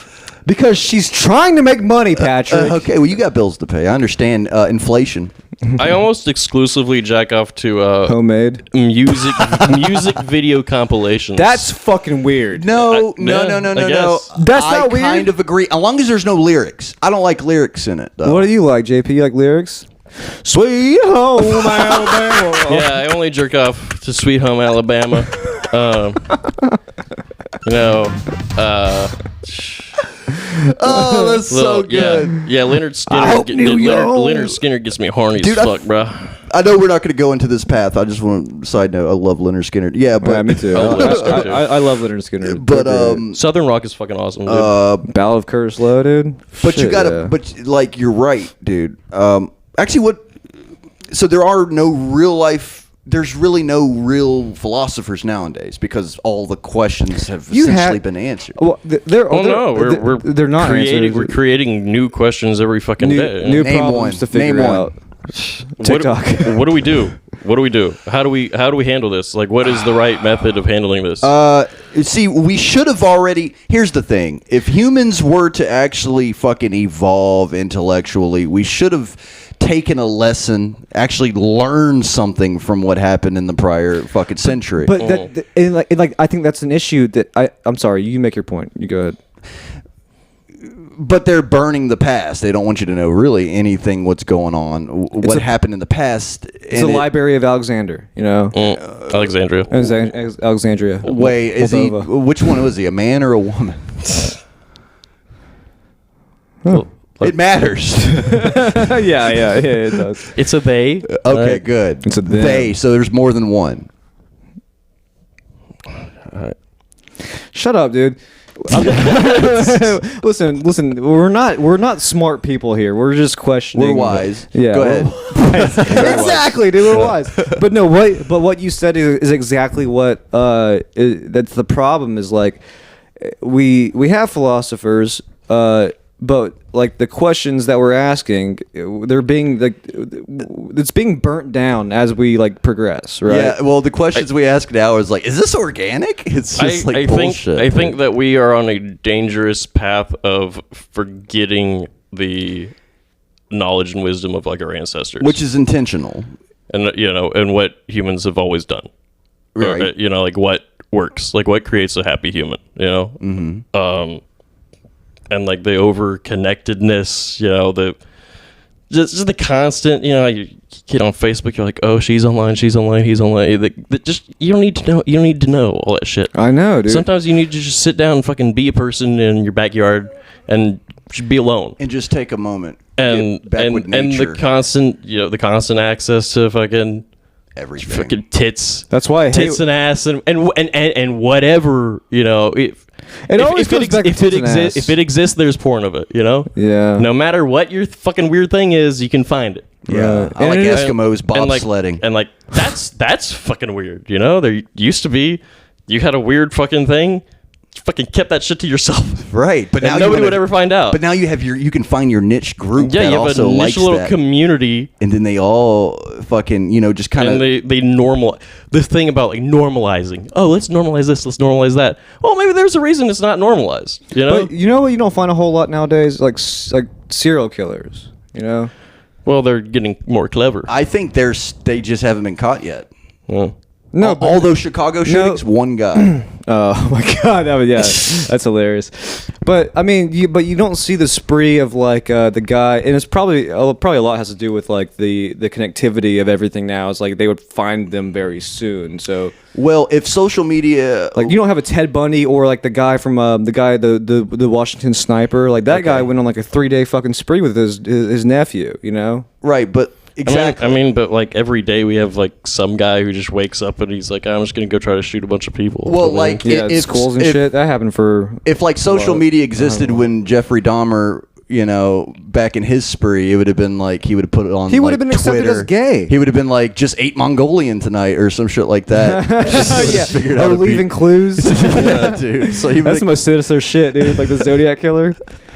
Because she's trying to make money, Patrick. Okay, well, you got bills to pay. I understand inflation. I almost exclusively jack off to Homemade. music video compilations. That's fucking weird. No. I No. guess. That's I not weird. kind of agree. As long as there's no lyrics. I don't like lyrics in it, though. What do you like, JP? You like lyrics? Sweet home Alabama. Yeah, I only jerk off to Sweet Home Alabama. You know, Oh, that's so good. Yeah, Leonard Skinner. hope New York- Leonard Skinner gets me horny Dude, as fuck, bro. I know we're not going to go into this path. I just want to side note. I love Leonard Skinner. Yeah, but Yeah, me too. Oh, Leonard Skinner, too. I love Leonard Skinner. but Southern Rock is fucking awesome, dude. Ballad of Curtis Lowe, dude. but you Shit, gotta. yeah. But like, you're right, dude. Actually, what? So there are no real life. There's really no real philosophers nowadays because all the questions have You essentially had- been answered. Well, they're Well, no, they're not creating. answers. We're creating new questions every fucking day. new Name problems one. to figure Name one. out. TikTok. What do we do? What do we do? How do we handle this? Like, what is the right method of handling this? See, we should have already. Here's the thing: if humans were to actually fucking evolve intellectually, we should have taken a lesson, actually learned something from what happened in the prior fucking century. But like I think that's an issue that I'm sorry. You make your point. You go ahead. But they're burning the past. They don't want you to know really anything what's going on, what happened in the past. It's the Library of Alexander. You know, Alexandria. Alexandria. Wait, is he? Moldova. Which one was he? A man or a woman? It matters. yeah, it does. It's a they. Okay, good. It's a them. they. So there's more than one. Shut up, dude. listen. We're not smart people here. We're just questioning. We're wise. Yeah. Go ahead. Exactly, dude. We're wise. But no, what you said is exactly what that's the problem. Is like we have philosophers, but like the questions that we're asking, they're being like it's being burnt down as we like progress, right? Yeah. Well, the questions we ask now is like, is this organic? It's just like bullshit. I think that we are on a dangerous path of forgetting the knowledge and wisdom of like our ancestors, Which is intentional. and and what humans have always done. Right. Like what works, like what creates a happy human. And like the over connectedness, the just the constant, you get on Facebook, you're like, oh, she's online, he's online. You don't need to know all that shit. I know, dude. Sometimes you need to just sit down and fucking be a person in your backyard and just be alone. And just take a moment. And Get back with and nature. the constant access to fucking Everything. fucking tits. That's why I hate- tits and ass and whatever, It always goes back to tits and ass. If it exists, there's porn of it, Yeah. No matter what your fucking weird thing is, you can find it. Yeah. I And like it is- Eskimos bobsledding. And like that's fucking weird, There used to be, you had a weird fucking thing, you fucking kept that shit to yourself. Right. But And now nobody would ever find out. But now you have you can find your niche group Yeah, that you have also a niche likes little that. community. And then they all fucking, just kind And of. they normal this thing about like normalizing. Oh, let's normalize this. Let's normalize that. Well, maybe there's a reason it's not normalized. But you know what you don't find a whole lot nowadays? Like serial killers. Well, they're getting more clever. I think they just haven't been caught yet. Well, No, all those Chicago shootings, one guy. Oh my god, that's hilarious. But I mean, you don't see the spree of like the guy, and it's probably a lot has to do with like the connectivity of everything now. It's like they would find them very soon. So Well, if social media, like you don't have a Ted Bundy or like the guy from the Washington Sniper. Like that guy went on like a 3-day fucking spree with his nephew. right? But exactly. I mean, but like every day we have like some guy who just wakes up and he's like, I'm just gonna go try to shoot a bunch of people. Well, like Yeah, if schools and if, shit that happened for. If like social media existed when Jeffrey Dahmer, back in his spree, it would have been like he would have put it on. He would like, have been accepted Twitter. as gay. He would have been like, just ate Mongolian tonight or some shit like that. Yeah, or leaving clues. Yeah, dude. So he That's the most sinister shit, dude. Like the Zodiac killer.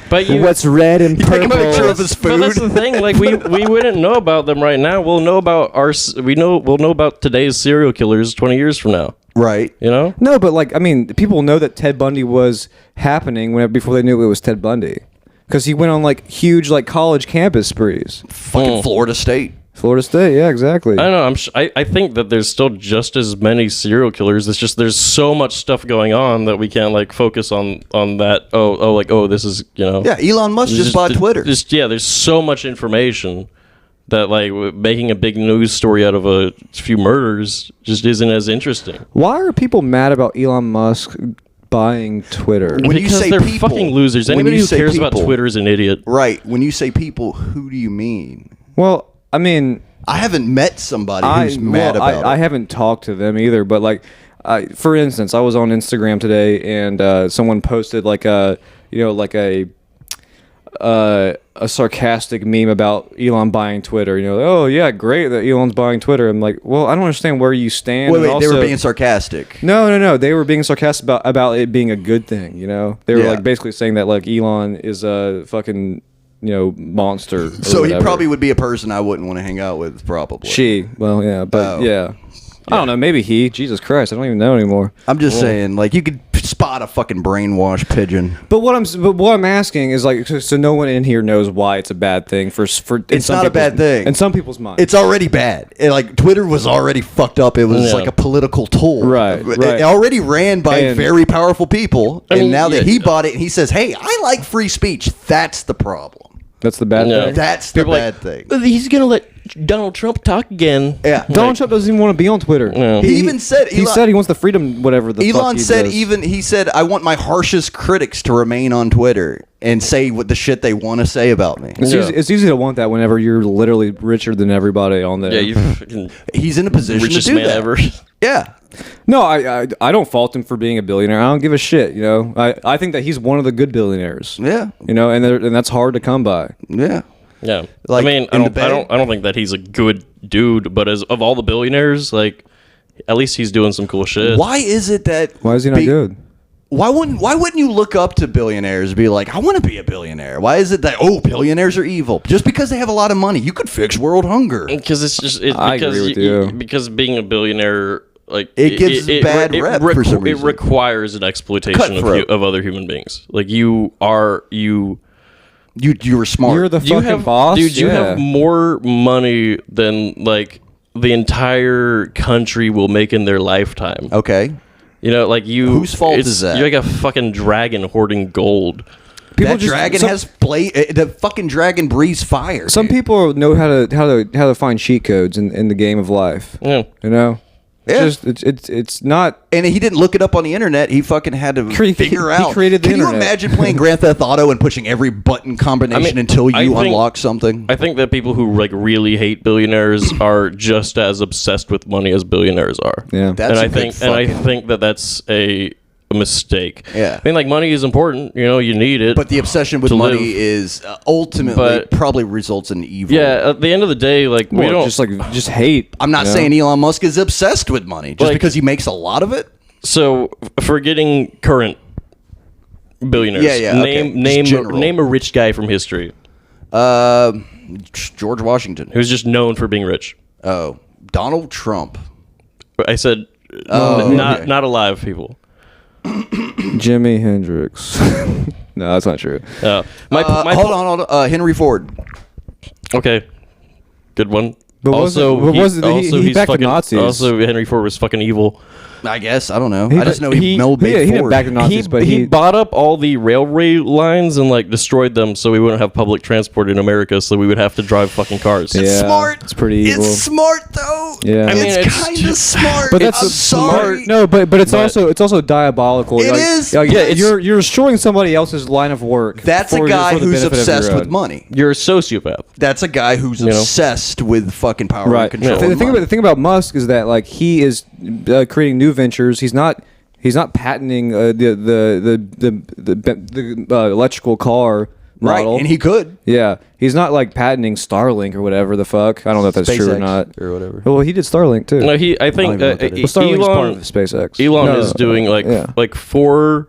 but What's red and take a purple? picture of his But that's the food. thing. Like we wouldn't know about them right now. We'll know about we'll know about today's serial killers 20 years from now. Right. You know? No, but like I mean, people know that Ted Bundy was happening before they knew it was Ted Bundy, because he went on like huge like college campus sprees. Fucking Florida State. Florida State, yeah, exactly. I don't know. I think that there's still just as many serial killers. It's just there's so much stuff going on that we can't like focus on that. This is Yeah, Elon Musk just bought Twitter. There's so much information that like making a big news story out of a few murders just isn't as interesting. Why are people mad about Elon Musk buying Twitter? When you Because say they're people- fucking losers. when Anybody you who say cares about people- Twitter is an idiot. Right. When you say people, who do you mean? Well, I mean, I haven't met somebody who's mad well, about I it. haven't talked to them either, but like, for instance, I was on Instagram today and someone posted like a sarcastic meme about Elon buying Twitter. You know, oh yeah, great that Elon's buying Twitter. I'm like, well, I don't understand where you stand. Wait, and they were also- being sarcastic. No. They were being sarcastic about it being a good thing. You know, they were Yeah. like basically saying that like Elon is a fucking monster. or So he whatever. probably would be a person I wouldn't want to hang out with, probably. Well, yeah, but Oh. yeah. I don't know. Maybe he. Jesus Christ, I don't even know anymore. I'm just saying, like, you could spot a fucking brainwashed pigeon. But what I'm asking is like, so no one in here knows why it's a bad thing for. It's not a bad thing. in some people's minds. It's already bad. Like, Twitter was already fucked up. It was Yeah. like a political tool. Right. It already ran by And- very powerful people. I mean, and now that yeah. he bought it and he says, hey, I like free speech, that's the problem. That's the bad No. thing. That's the People are bad like, thing. He's gonna let Donald Trump talk again. Yeah. Donald Trump doesn't even want to be on Twitter. Yeah. He even said- he Elon- said he wants the freedom, whatever the fuck Elon he said does. he said I want my harshest critics to remain on Twitter and say what the shit they want to say about me. It's easy to want that whenever you're literally richer than everybody on there. Yeah, you fucking He's in a position richest to do man that. ever. Yeah. No, I don't fault him for being a billionaire. I don't give a shit. You know, I think that he's one of the good billionaires. Yeah. You know, and that's hard to come by. Yeah. Yeah, Like, I mean, in the Bay? I don't think that he's a good dude, but as of all the billionaires, like, at least he's doing some cool shit. Why is it that Why is he not good? Why wouldn't you look up to billionaires and be like, I want to be a billionaire? Why is it that billionaires are evil? Just because they have a lot of money, you could fix world hunger. Because I agree with you. Because being a billionaire, like, It gives bad rep for some reason. It requires an exploitation Cutthroat. of other human beings. Like You were smart. You're the you fucking have boss. dude. You Yeah. have more money than like the entire country will make in their lifetime. okay. You know, like you. Whose fault is that? You're like a fucking dragon hoarding gold. People That just- dragon some- has the fucking dragon breathes fire. Some dude. people know how to find cheat codes in the game of life. Yeah. You know, Yeah. it's not. And he didn't look it up on the internet. He fucking had to figure he out. created the Can internet. you imagine playing Grand Theft Auto and pushing every button combination until I you think- unlock something? I think that people who like really hate billionaires are just as obsessed with money as billionaires are. Yeah. That's and a big I fucking- think that that's a mistake. Yeah. I mean, like, money is important. You know, you need it. But the obsession with to money live. is ultimately But- probably results in evil. yeah, at the end of the day, like, we Well, don't just hate. I'm not you know? saying Elon Musk is obsessed with money just Like- because he makes a lot of it. So, forgetting current billionaires. Yeah, yeah, okay. Just Name general. name a rich guy from history George Washington. who's just known for being rich. Oh, Donald Trump. I said Oh, okay. not alive people. Jimi Hendrix. No, that's not true. Hold on. Henry Ford. Okay, good one. But he backed the Nazis. Also, Henry Ford was fucking evil. I guess I don't know. I just know he made he didn't Ford. back the Nazis, but he bought up all the railway lines and like destroyed them, so we wouldn't have public transport in America. So we would have to drive fucking cars. Yeah. Smart. It's pretty evil. It's smart though. Yeah. I mean, it's it's kind of smart. But that's I'm sorry. No, but it's But- also diabolical. It Like, is, like, but it's- you're destroying somebody else's line of work. That's a for guy the who's benefit of your obsessed with own. money. You're a sociopath. That's a guy who's know? obsessed with fucking power Right. and control. The and thing money. about Musk is that like he is creating new ventures. He's not patenting the electrical car model. right, and he could. Yeah, he's not like patenting Starlink or whatever the fuck. I don't know if that's true or SpaceX not. or whatever. Well, he did Starlink too. No, I think even know what that Well, Starlink is part of SpaceX. Elon No, is doing yeah. like for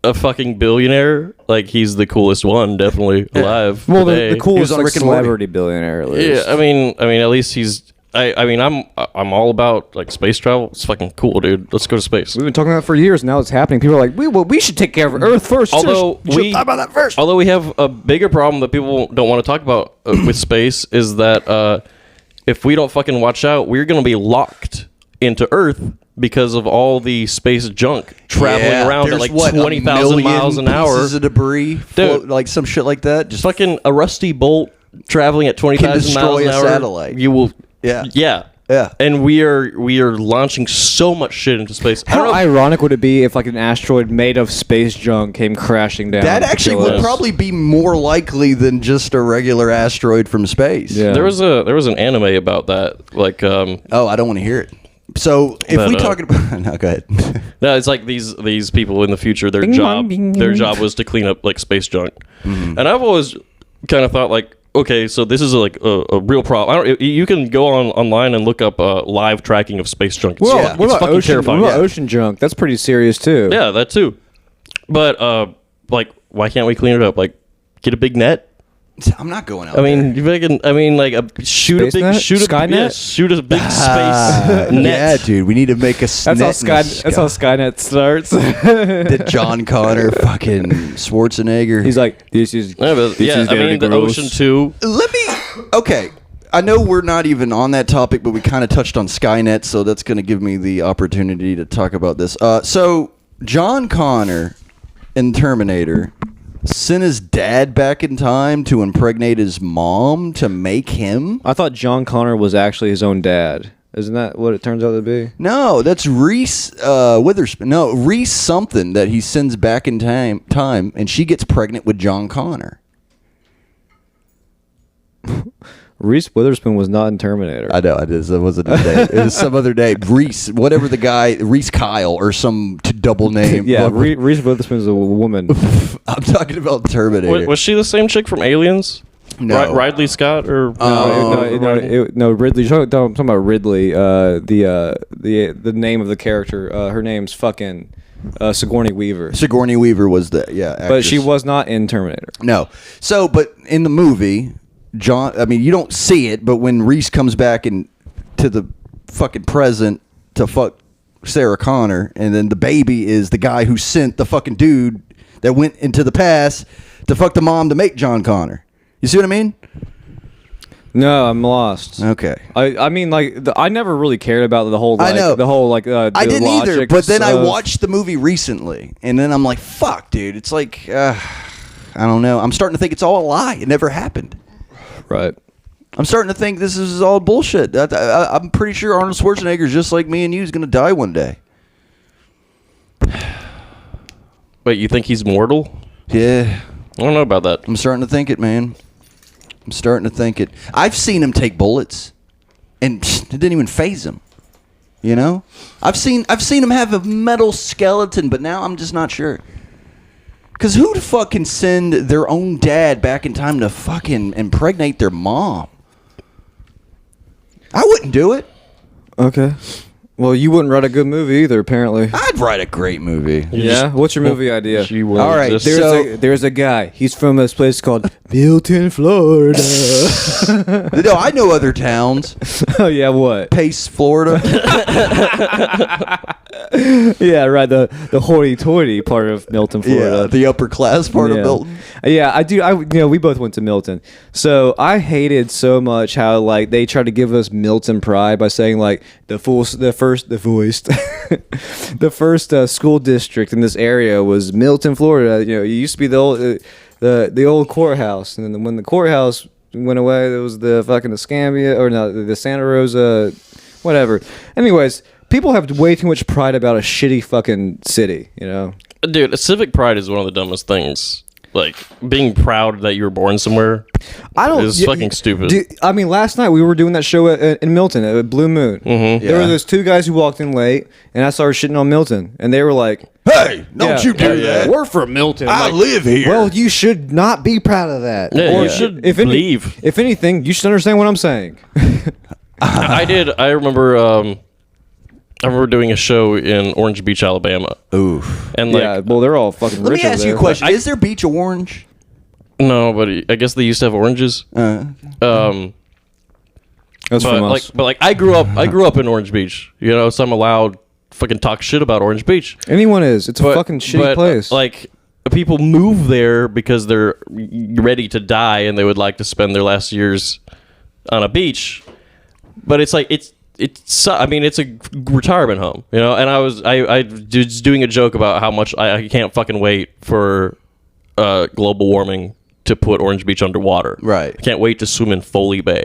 a fucking billionaire. Like, he's the coolest one, definitely alive. Well, today. the coolest on like, Rick and Morty. celebrity billionaire. At least. Yeah, I mean, at least he's I mean, I'm all about like space travel. It's fucking cool, dude. Let's go to space. We've been talking about it for years. Now it's happening. People are like, we should take care of Earth first. Although we talk about that first. Although we have a bigger problem that people don't want to talk about with space is that if we don't fucking watch out, we're gonna be locked into Earth because of all the space junk traveling around at There's like 20,000 miles an hour. Pieces of debris, like some shit like that. Just Fucking a rusty bolt traveling at 20,000 miles destroy an a hour. satellite. You will. Yeah. Yeah. Yeah. And we are launching so much shit into space. I How don't know. ironic would it be if like an asteroid made of space junk came crashing down? that to actually kill would us? probably be more likely than just a regular asteroid from space. Yeah. There was an anime about that. Like Oh, I don't want to hear it. So if But, we talking about no, go ahead. no, it's like these people in the future. Their Bing, job bong, bing, their bing. job was to clean up like space junk. And I've always kind of thought like, okay, so this is like a real problem. You can go online and look up live tracking of space junk. It's, Well, Yeah. what it's about fucking ocean? terrifying. What about Yeah. ocean junk? That's pretty serious too. Yeah, that too. But like, why can't we clean it up? Like, get a big net. I'm not going out. I mean, you fucking. I mean, like, shoot Space a big, net? shoot a Skynet? yeah, shoot a big space there. net. Yeah, dude, we need to make a. That's how That's how Skynet starts. Did John Connor fucking Schwarzenegger? He's like, this is. Yeah, but, this yeah, is I very mean, the gross. Ocean 2. Let me. Okay, I know we're not even on that topic, but we kind of touched on Skynet, so that's going to give me the opportunity to talk about this. So John Connor in Terminator sent his dad back in time to impregnate his mom to make him. I thought John Connor was actually his own dad. Isn't that what it turns out to be? No, that's Reese Witherspoon. No, Reese something that he sends back in time, and she gets pregnant with John Connor. Reese Witherspoon was not in Terminator. I know it is. It wasn't his name. It was some other name. Reese, whatever the guy, Reese Kyle or some double name. yeah, Reese Witherspoon is a woman. I'm talking about Terminator. Was she the same chick from Aliens? No. Ridley Scott or No, Ridley. I'm talking about Ridley. The name of the character. Her name's fucking Sigourney Weaver. Sigourney Weaver was the But actress. she was not in Terminator. No. So, but in the movie, John. I mean, you don't see it, but when Reese comes back to the fucking present to fuck Sarah Connor, and then the baby is the guy who sent the fucking dude that went into the past to fuck the mom to make John Connor. You see what I mean? No, I'm lost. Okay. I mean, like, I never really cared about the whole. Like, I know. the whole like. I the didn't either, logic but then I of- watched the movie recently, and then I'm like, fuck, dude. It's like, I don't know. I'm starting to think it's all a lie. It never happened. Right. I'm starting to think this is all bullshit. I'm pretty sure Arnold Schwarzenegger is just like me and you, is going to die one day. Wait, you think he's mortal? Yeah, I don't know about that. I'm starting to think it, man. I'm starting to think it. I've seen him take bullets, and it didn't even phase him. You know, I've seen him have a metal skeleton, but now I'm just not sure. Cause who the fuck can send their own dad back in time to fucking impregnate their mom? I wouldn't do it. Okay. Well, you wouldn't write a good movie either, apparently. I'd write a great movie. Yeah. What's your movie idea? She will All right, exist. There's a guy. He's from this place called Milton, Florida. No, I know other towns. Oh yeah, what? Pace, Florida. Yeah, right. The hoity-toity part of Milton, Florida. Yeah, the upper class part of Yeah. Milton. Yeah, I do. We both went to Milton, so I hated so much how like they tried to give us Milton pride by saying like the first school district in this area was Milton, Florida. You know, it used to be the old courthouse, and then when the courthouse went away, there was the fucking Escambia or no, the Santa Rosa, whatever. Anyways, people have way too much pride about a shitty fucking city. You know. Dude, civic pride is one of the dumbest things. Like being proud that you were born somewhere. I don't. It's fucking stupid. Dude, I mean, last night we were doing that show in Milton at Blue Moon. Mm-hmm. There were Yeah. those two guys who walked in late, and I started shitting on Milton, and they were like, Hey, don't you do that. We're from Milton. I Like, live here. well, you should not be proud of that. Yeah, you should leave. If anything, you should understand what I'm saying. I did. I remember doing a show in Orange Beach, Alabama. Oof. And like, yeah, well, they're all fucking Let rich me over ask you a there. question. Is there beach orange? no, but I guess they used to have oranges. That's but from like, us. but like I grew up in Orange Beach, you know, so I'm allowed fucking talk shit about Orange Beach. Anyone is. It's a But- fucking shitty but, place. Like people move there because they're ready to die and they would like to spend their last years on a beach. But it's like it's I mean it's a retirement home, you know. And I was doing a joke about how much I can't fucking wait for global warming to put Orange Beach underwater. Right. I can't wait to swim in Foley Bay.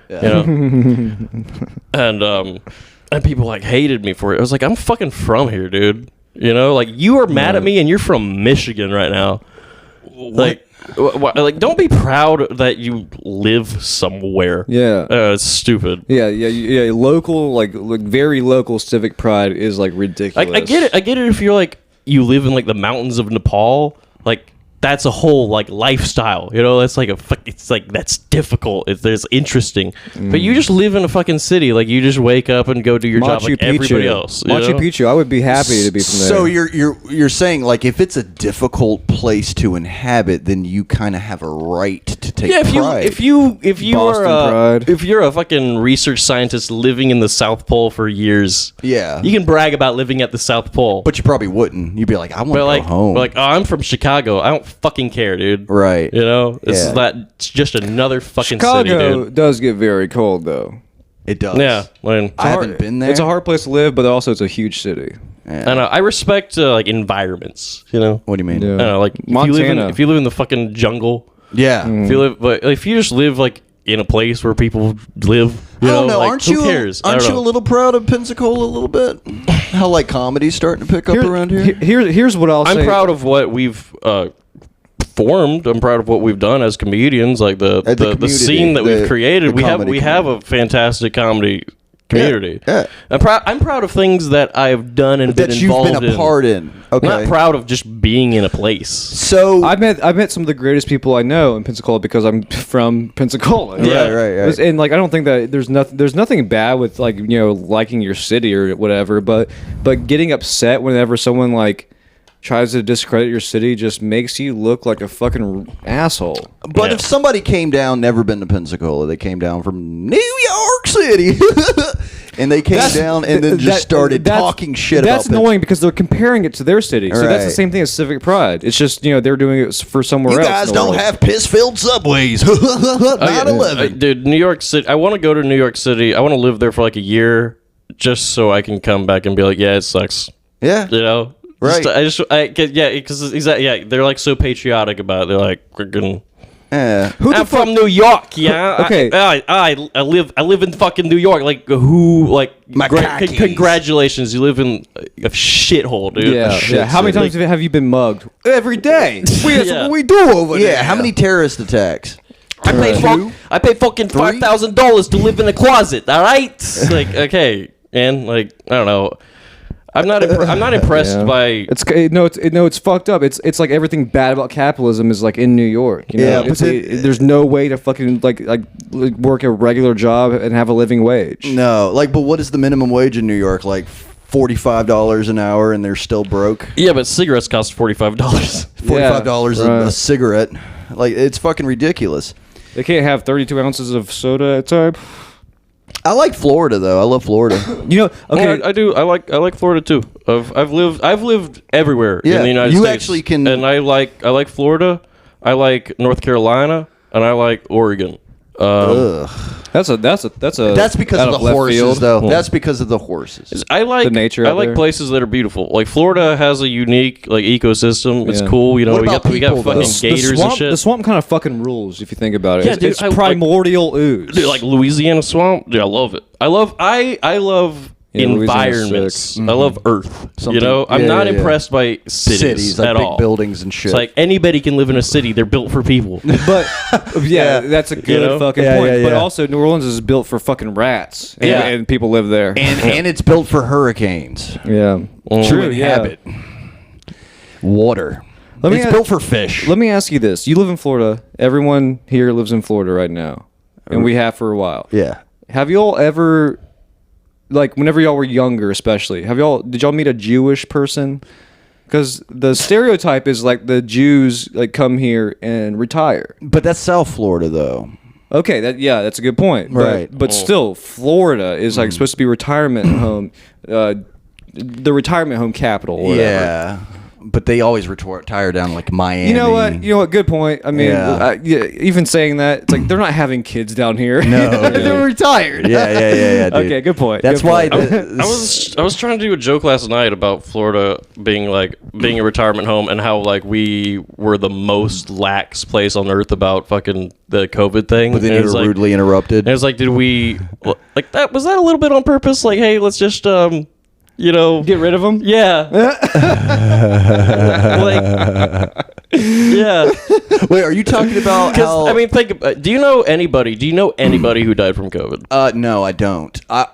You know. And people like hated me for it. I was like, I'm fucking from here, dude. You know, like you are mad at me and you're from Michigan right now. Like, like don't be proud that you live somewhere. Yeah. It's stupid. Yeah. Local, like very local civic pride is like ridiculous. I get it. I get it if you're like you live in like the mountains of Nepal. Like that's a whole like lifestyle. You know, that's like it's like that's difficult. There's interesting. But you just live in a fucking city. Like you just wake up and go do your job like everybody else. You Machu know? Picchu. I would be happy to be from there. So you're saying like if it's a difficult place to inhabit, then you kind of have a right to take Yeah, pride. if you Boston are pride. if you're a fucking research scientist living in the South Pole for years, Yeah. you can brag about living at the South Pole. But you probably wouldn't. You'd be like, I want to But go like, home. but like, oh, I'm from Chicago. I don't fucking care, dude. Right. You know, it's Yeah. it's just another fucking Chicago city, dude. does get very cold though. It does. Yeah, I mean, I haven't been there. It's a hard place to live, but also it's a huge city. I respect like environments. You know, What do you mean? Yeah. I don't know, like Montana. if you live in the fucking jungle, Yeah. if you live, but if you just live like in a place where people live, you I don't know. like, Aren't who you? cares? I Aren't don't you a know. little proud of Pensacola a little bit? How like comedy's starting to pick up around here. Here's what I'll say. I'm proud of what we've formed. I'm proud of what we've done as comedians, like the community, scene that the- we've created. the We comedy have a fantastic comedy community. Yeah. I'm proud of things that I've done and That been you've involved been a in. part in. Okay. I'm not proud of just being in a place. So I've met some of the greatest people I know in Pensacola because I'm from Pensacola. Yeah. Right. And like I don't think that there's nothing bad with like liking your city or whatever, but getting upset whenever someone like tries to discredit your city just makes you look like a fucking asshole. But Yeah. if somebody came down, never been to Pensacola, they came down from New York City, and they came down and then just started talking shit That's about annoying because they're comparing it to their city. So that's the Right. same thing as civic pride. It's just they're doing it for somewhere You else. guys in the don't world. have piss-filled subways. 9/11. Dude, New York City. I want to go to New York City. I want to live there for like a year, just so I can come back and be like, yeah, it sucks. Yeah. You know. Right. Because they're like so patriotic about it. They're like, we're gonna. Yeah. I'm from New York, yeah. Okay. I live in fucking New York. Like who? Like My khakis. congratulations, you live in a shithole, dude. Yeah, shit yeah. How many city. times have you been mugged? Every day. That's Yeah. what we do over there. Yeah. How many terrorist attacks? I pay fucking $5,000 to live in a closet. All right. Like okay, and like I don't know. I'm not impressed Yeah. by. It's fucked up. It's like everything bad about capitalism is like in New York. You know? Yeah, It's but like, there's no way to fucking like work a regular job and have a living wage. No. Like, but what is the minimum wage in New York? Like $45 an hour, and they're still broke. Yeah, but cigarettes cost $45. $45 right. a cigarette. Like, it's fucking ridiculous. They can't have 32 ounces of soda at a time. I like Florida though. I love Florida. Okay. I do. I like Florida too. I've lived everywhere Yeah, in the United you States. actually can- And I like Florida. I like North Carolina, and I like Oregon. Ugh. That's That's because out of the left horses, field. though. That's because of the horses. I like The nature I out like there. places that are beautiful. Like Florida has a unique like ecosystem. It's Yeah. cool. You know, What we about got people, fucking though? gators and shit. The swamp kind of fucking rules if you think about it. Yeah, dude, it's I like- primordial ooze. Dude, like Louisiana swamp. Dude, I love it. I love Yeah, Louisiana's environments. sick. I love Earth. Something- you know, I'm yeah, not yeah, yeah. impressed by cities, like at big all. buildings and shit. It's like anybody can live in a city. They're built for people. But yeah, that's a good know? fucking Yeah, point. yeah, But yeah. also, New Orleans is built for fucking rats, and, Yeah. and people live there. and it's built for hurricanes. yeah, To inhabit water. Let me It's ask- built for fish. Let me ask you this: you live in Florida. Everyone here lives in Florida right now, and we have for a while. Yeah. Have y'all ever, like, whenever y'all were younger, especially, did y'all meet a Jewish person? Because the stereotype is like the Jews like come here and retire. But that's South Florida, though. Okay, that's a good point. Right. But still, Florida is like supposed to be retirement home, the retirement home capital. Or whatever. Yeah. But they always retire down like Miami. You know what? Good point. I mean, Yeah. even saying that, it's like they're not having kids down here. No, they're retired. Yeah, dude. Okay, good point. That's good why. point. I was trying to do a joke last night about Florida being a retirement home and how like we were the most lax place on earth about fucking the COVID thing. But then And you it's were like- rudely interrupted. And it was like, did we like that? Was that a little bit on purpose? Like, hey, let's just Get rid of them. yeah, like, yeah. Wait, are you talking about how? Because I mean, think. Do you know anybody? Do you know anybody who died from COVID? No, I don't. I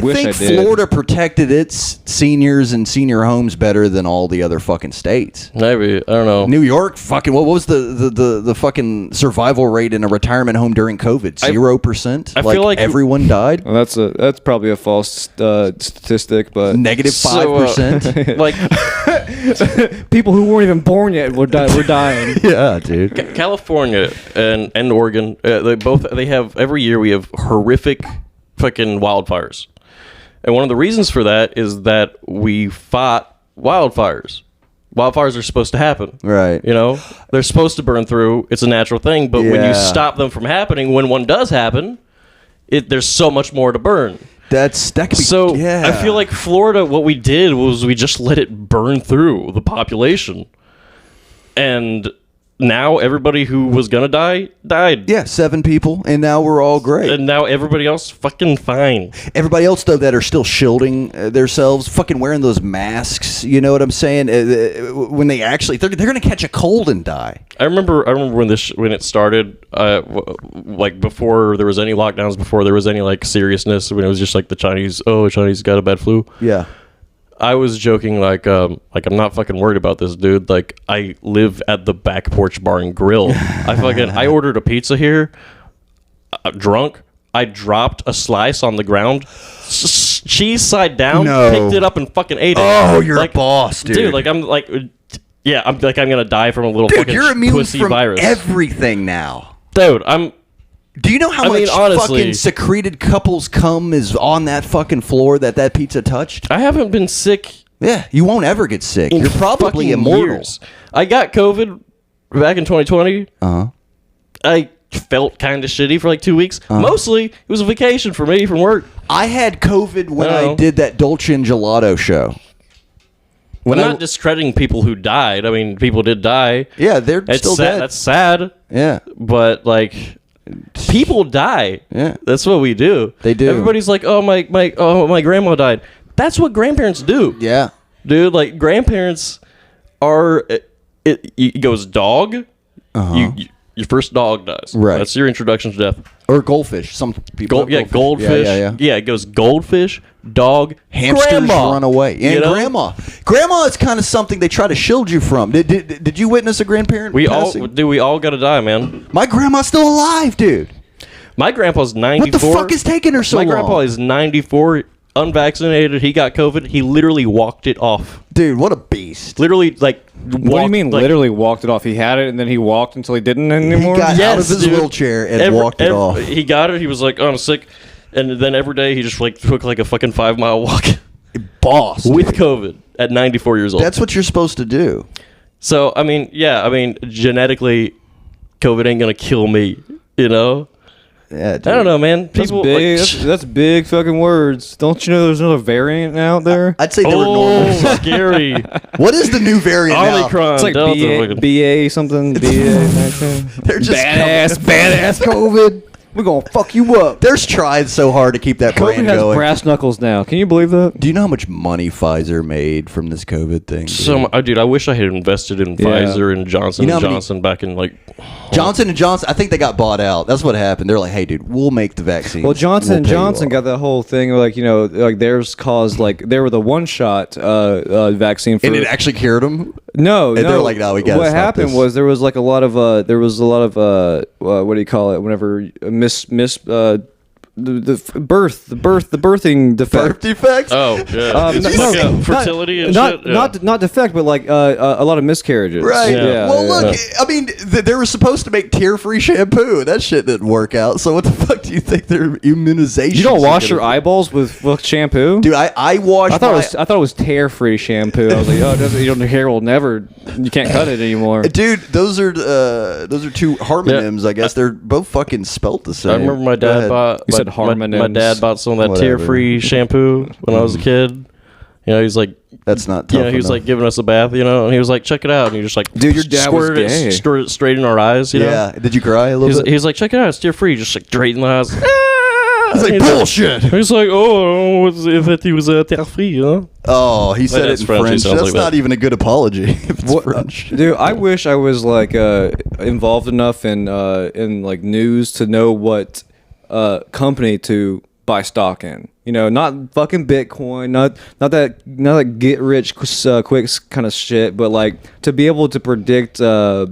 wish think I did. Florida protected its seniors and senior homes better than all the other fucking states. Maybe I don't know. New York, fucking, what was the fucking survival rate in a retirement home during COVID? 0%. I feel like- everyone died. Well, that's probably a false statistic, but Negative So, 5%. like people who weren't even born yet were dying. Yeah, dude. California and Oregon, they have every year we have horrific fucking wildfires, and one of the reasons for that is that we fought wildfires. Wildfires are supposed to happen, Right. You know, they're supposed to burn through. It's a natural thing, but when Yeah. you stop them from happening, when one does happen, there's so much more to burn. That could be, So yeah. I feel like Florida, what we did was we just let it burn through the population. And now everybody who was going to die, died. Yeah, 7 people, and now we're all great. And now everybody else fucking fine. Everybody else, though, that are still shielding themselves, fucking wearing those masks, you know what I'm saying? When they actually, they're going to catch a cold and die. I remember when it started, like before there was any lockdowns, before there was any like seriousness, when it was just like the Chinese got a bad flu. Yeah. I was joking like I'm not fucking worried about this, dude. Like I live at the back porch bar and grill. I ordered a pizza here, drunk. I dropped a slice on the ground, cheese side down, No. picked it up and fucking ate it. Oh, you're like, a boss, dude. Like I'm like, yeah, I'm gonna die from a little Dude, fucking you're immune pussy from virus. everything now. Dude, Do you know how I much mean, honestly- fucking secreted couples cum is on that fucking floor that pizza touched? I haven't been sick Yeah, you won't ever get sick. in You're probably fucking immortal. years. I got COVID back in 2020. Uh-huh. I felt kind of shitty for like 2 weeks. Mostly, it was a vacation for me from work. I had COVID when No. I did that Dolce and Gelato show. I'm not discrediting people who died. I mean, people did die. Yeah, they're It's still sad. dead. That's sad. Yeah. But like, people die. Yeah. That's what we do. They do. Everybody's like, oh my grandma died. That's what grandparents do. Yeah. Dude, like grandparents are. It goes dog. Your first dog dies. Right. That's your introduction to death. Or goldfish. Some people. have Goldfish. Yeah. It goes goldfish, dog, Hamsters grandma. run away. And You know? grandma. Grandma is kind of something they try to shield you from. Did you witness a grandparent We passing? all gotta die, man. My grandma's still alive, dude. My grandpa's 94. What the fuck is taking her so My long? grandpa is 94, unvaccinated. He got COVID. He literally walked it off. Dude, what a beast. Literally, like. What do you mean? Literally walked it off. He had it, and then he walked until he didn't anymore. got- Yes, out of his dude. wheelchair and walked it off. He got it. He was like, "Oh, I'm sick," and then every day he just like took like a fucking 5-mile walk Boss. with dude. COVID at 94 years old. That's what you're supposed to do. So I mean, genetically, COVID ain't gonna kill me. You know. Yeah, dude. I don't know, man. That's People big. like, That's big fucking words. Don't you know there's another variant out there? I'd say they were oh, normal. scary. What is the new variant now? Omicron. It's like Delta, BA, fucking- BA something. BA. They're just badass COVID. We're gonna fuck you up. They're trying so hard to keep that COVID brand has going. brass knuckles now. Can you believe that? Do you know how much money Pfizer made from this COVID thing? dude? Dude, I wish I had invested in Pfizer and Johnson You know and how many- Johnson back in like. Johnson and Johnson, I think they got bought out. That's what happened. They're like, hey, dude, we'll make the vaccine. Well, Johnson and Johnson got that whole thing where, like, you know, like theirs caused like they were the one-shot vaccine for. And it actually cured them? No, And no. they're like, no, we gotta What stop happened this. was there was like a lot of what do you call it? Whenever the birthing defect. Birth defects. Oh, yeah. It's no, fucking fertility and not, shit. Yeah. Not defect, but like a lot of miscarriages. Right. Yeah. Well, look. I mean, they were supposed to make tear-free shampoo. That shit didn't work out. So what the fuck do you think their immunization? You don't wash your eyeballs with shampoo, Dude, I wash. I thought it was tear-free shampoo. I was like, oh, your hair will never. You can't cut it anymore. Dude, those are two harmonyms. I guess they're both fucking spelt the same. I remember my Go dad ahead. bought. You said my harmonyms. dad bought some of that Whatever. tear-free shampoo when I was a kid. You know, he's like, That's not tough. he was enough. like giving us a bath, you know, and he was like, check it out, and he just like, Dude, your dad was squirted gay. it straight in our eyes, you know. yeah. Did you cry a little bit? He's like, check it out, it's tear-free, just like straight in the eyes. It's like bullshit. He's like, oh, if it was tear-free, you know. Oh, he said it dad's in French, he French. sounds That's like not that. even a good apology. If it's French. Dude, I wish I was like involved enough in like news to know what company to buy stock in. You know, not fucking Bitcoin, not that get rich quick kind of shit, but like to be able to predict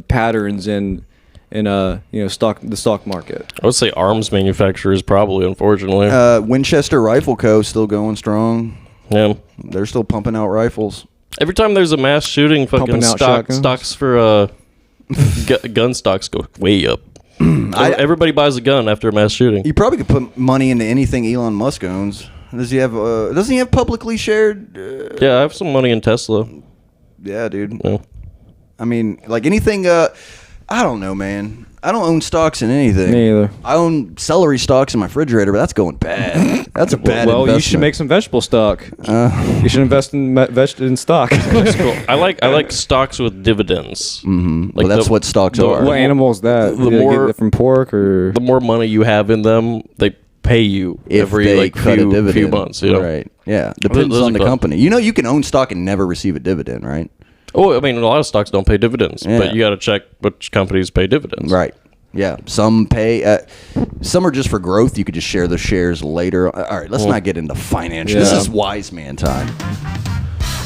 patterns in the stock market. I would say arms manufacturers probably, unfortunately. Winchester Rifle Co. still going strong. Yeah. They're still pumping out rifles. Every time there's a mass shooting, fucking Pumping out shotguns? stocks for gun stocks go way up. Everybody buys a gun after a mass shooting. You probably could put money into anything Elon Musk owns. Does he have? Doesn't he have publicly shared? Yeah, I have some money in Tesla. Yeah, dude. Yeah. I mean, like anything. I don't know, man. I don't own stocks in anything. Me either. I own celery stalks in my refrigerator, but that's going bad. That's a bad Well, investment. you should make some vegetable stock. You should invest in stock. That's cool. I like stocks with dividends. Mm-hmm. Well, that's what stocks are. What animal is that? The You get more- that from pork or The more money you have in them, they pay you If every they like cut a dividend. few months. You know? Right. Yeah. Depends Those on are the cool. company. You know, you can own stock and never receive a dividend, right? Oh, I mean, a lot of stocks don't pay dividends, Yeah. but you got to check which companies pay dividends. Right. Yeah. Some pay. Some are just for growth. You could just share the shares later. All right. Let's not get into financial. This Yeah. is wise man time.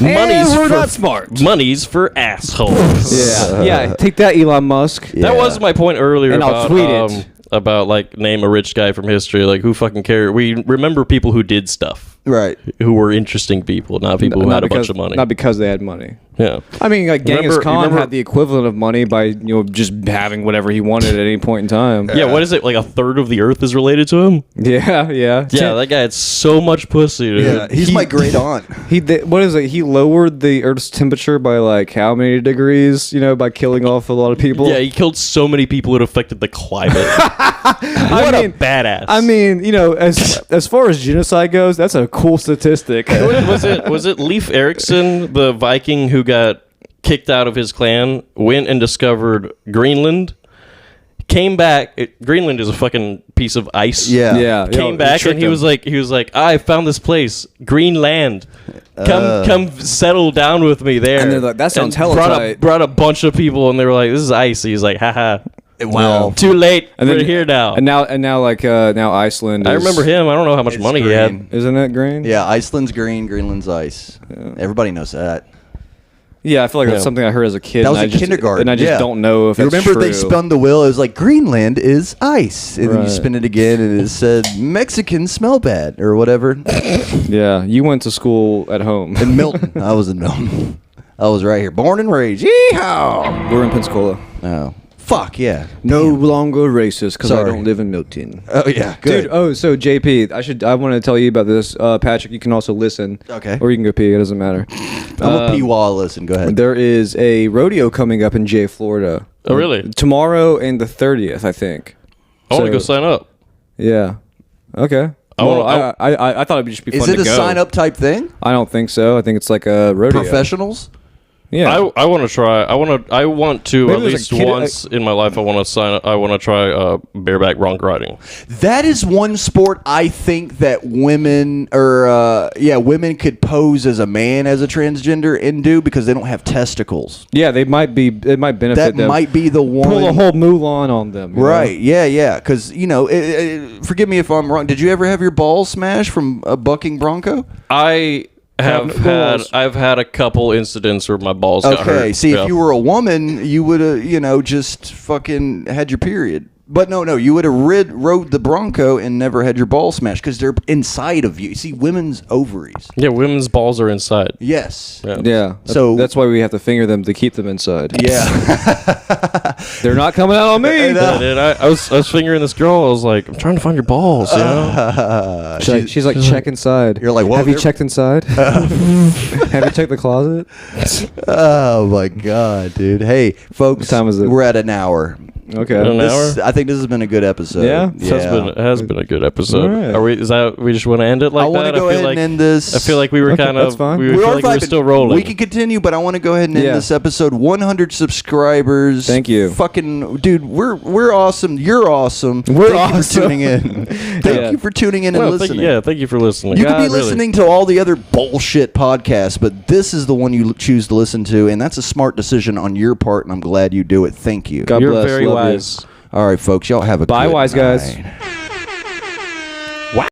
Money's we're for not smart. Money's for assholes. Yeah, take that, Elon Musk. Yeah. That was my point earlier And I'll about tweet it. About like name a rich guy from history. Like, who fucking cares? We remember people who did stuff, Right. who were interesting people, not people who had a bunch of money. Not because they had money. Yeah. I mean, like Genghis Remember- Khan remember- had the equivalent of money by just having whatever he wanted at any point in time. Yeah, what is it? Like a third of the earth is related to him? yeah. Yeah, that guy had so much pussy, dude. Yeah. He's my great aunt. What is it? He lowered the Earth's temperature by like how many degrees? You know, by killing off a lot of people. Yeah, he killed so many people it affected the climate. What a badass. I mean, you know, as far as genocide goes, that's a cool statistic. was it Leif Erikson, the Viking who got kicked out of his clan, went and discovered Greenland, came back. Greenland is a fucking piece of ice. Yeah. Yeah. Came back and he was like, I found this place, Greenland. Come settle down with me there. And they're like, that sounds hella brought tight. brought a bunch of people and they were like, this is ice. He's like, haha. Well, Too late. And then We're here now. And now, now Iceland. I is- remember him. I don't know how much It's money he green. had. Isn't it green? yeah. Iceland's green, Greenland's ice. Everybody knows that. Yeah, I feel like that's Yeah. something I heard as a kid. That was and in I just, kindergarten. and I just yeah. don't know if you that's remember true. they spun the wheel. It was like Greenland is ice, and then you Right. spin it again, and it said Mexicans smell bad or whatever. Yeah, you went to school at home. In Milton, I was in Milton. I was right here, born and raised. Yeehaw! We're in Pensacola. Oh, fuck yeah. No longer racist because I Sorry. don't live in Milton. Oh yeah, good. Dude, oh, so JP, I want to tell you about this. Patrick, you can also listen. Okay. Or you can go pee. It doesn't matter. I'm a pee while I listen. Go ahead. There is a rodeo coming up in Jay, Florida. Oh, really? Tomorrow and the 30th, I think. I want to So- go sign up. Yeah. Okay. I Well, wanna- I thought it'd just be fun Is it to a go. sign up type thing? I don't think so. I think it's like a rodeo. Professionals? Yeah. I want to try. I want to Maybe at there's a least kid- once in my life. I want to sign up. I want to try bareback bronc riding. That is one sport I think that women women could pose as a man as a transgender and do because they don't have testicles. Yeah, they might be. It might benefit That them. might be the one. pull a whole Mulan on them. you know? Right? Yeah. Because forgive me if I'm wrong. Did you ever have your balls smashed from a bucking bronco? I have Have had. balls. I've had a couple incidents where my balls got hurt. Okay. See, Yeah. if you were a woman, you would have, just fucking had your period. But no, you would have rode the Bronco and never had your balls smashed because they're inside of you. You see, women's ovaries. Yeah, women's balls are inside. Yes. Yeah. So- that's why we have to finger them to keep them inside. Yeah. They're not coming out on me. Yeah, dude, I was fingering this girl. I was like, I'm trying to find your balls. You know? She's like, check inside. You're like, well, have you they're- checked inside? Have you checked the closet? Oh my god, dude. Hey, folks, What time is it? we're at an hour. Okay. An This- hour? I think this has been a good episode. Yeah? It has been a good episode. All right. Are we? Is that we just want to end it like I want that? to go feel ahead like, and end this. I feel like we were Okay, kind that's of. fine. We We feel are like we were vibing. still rolling. We can continue, but I want to go ahead and end Yeah. this episode. 100 subscribers. Thank you. Fucking dude, we're awesome. You're awesome. We're Thank you for awesome. tuning in. Thank you for tuning in and Well, listening. thank you for listening. You could be God, really. listening to all the other bullshit podcasts, but this is the one you choose to listen to, and that's a smart decision on your part, and I'm glad you do it. Thank you. God You're bless. very Love you. wise. All right, folks, y'all have a Bye, good wise guys. night.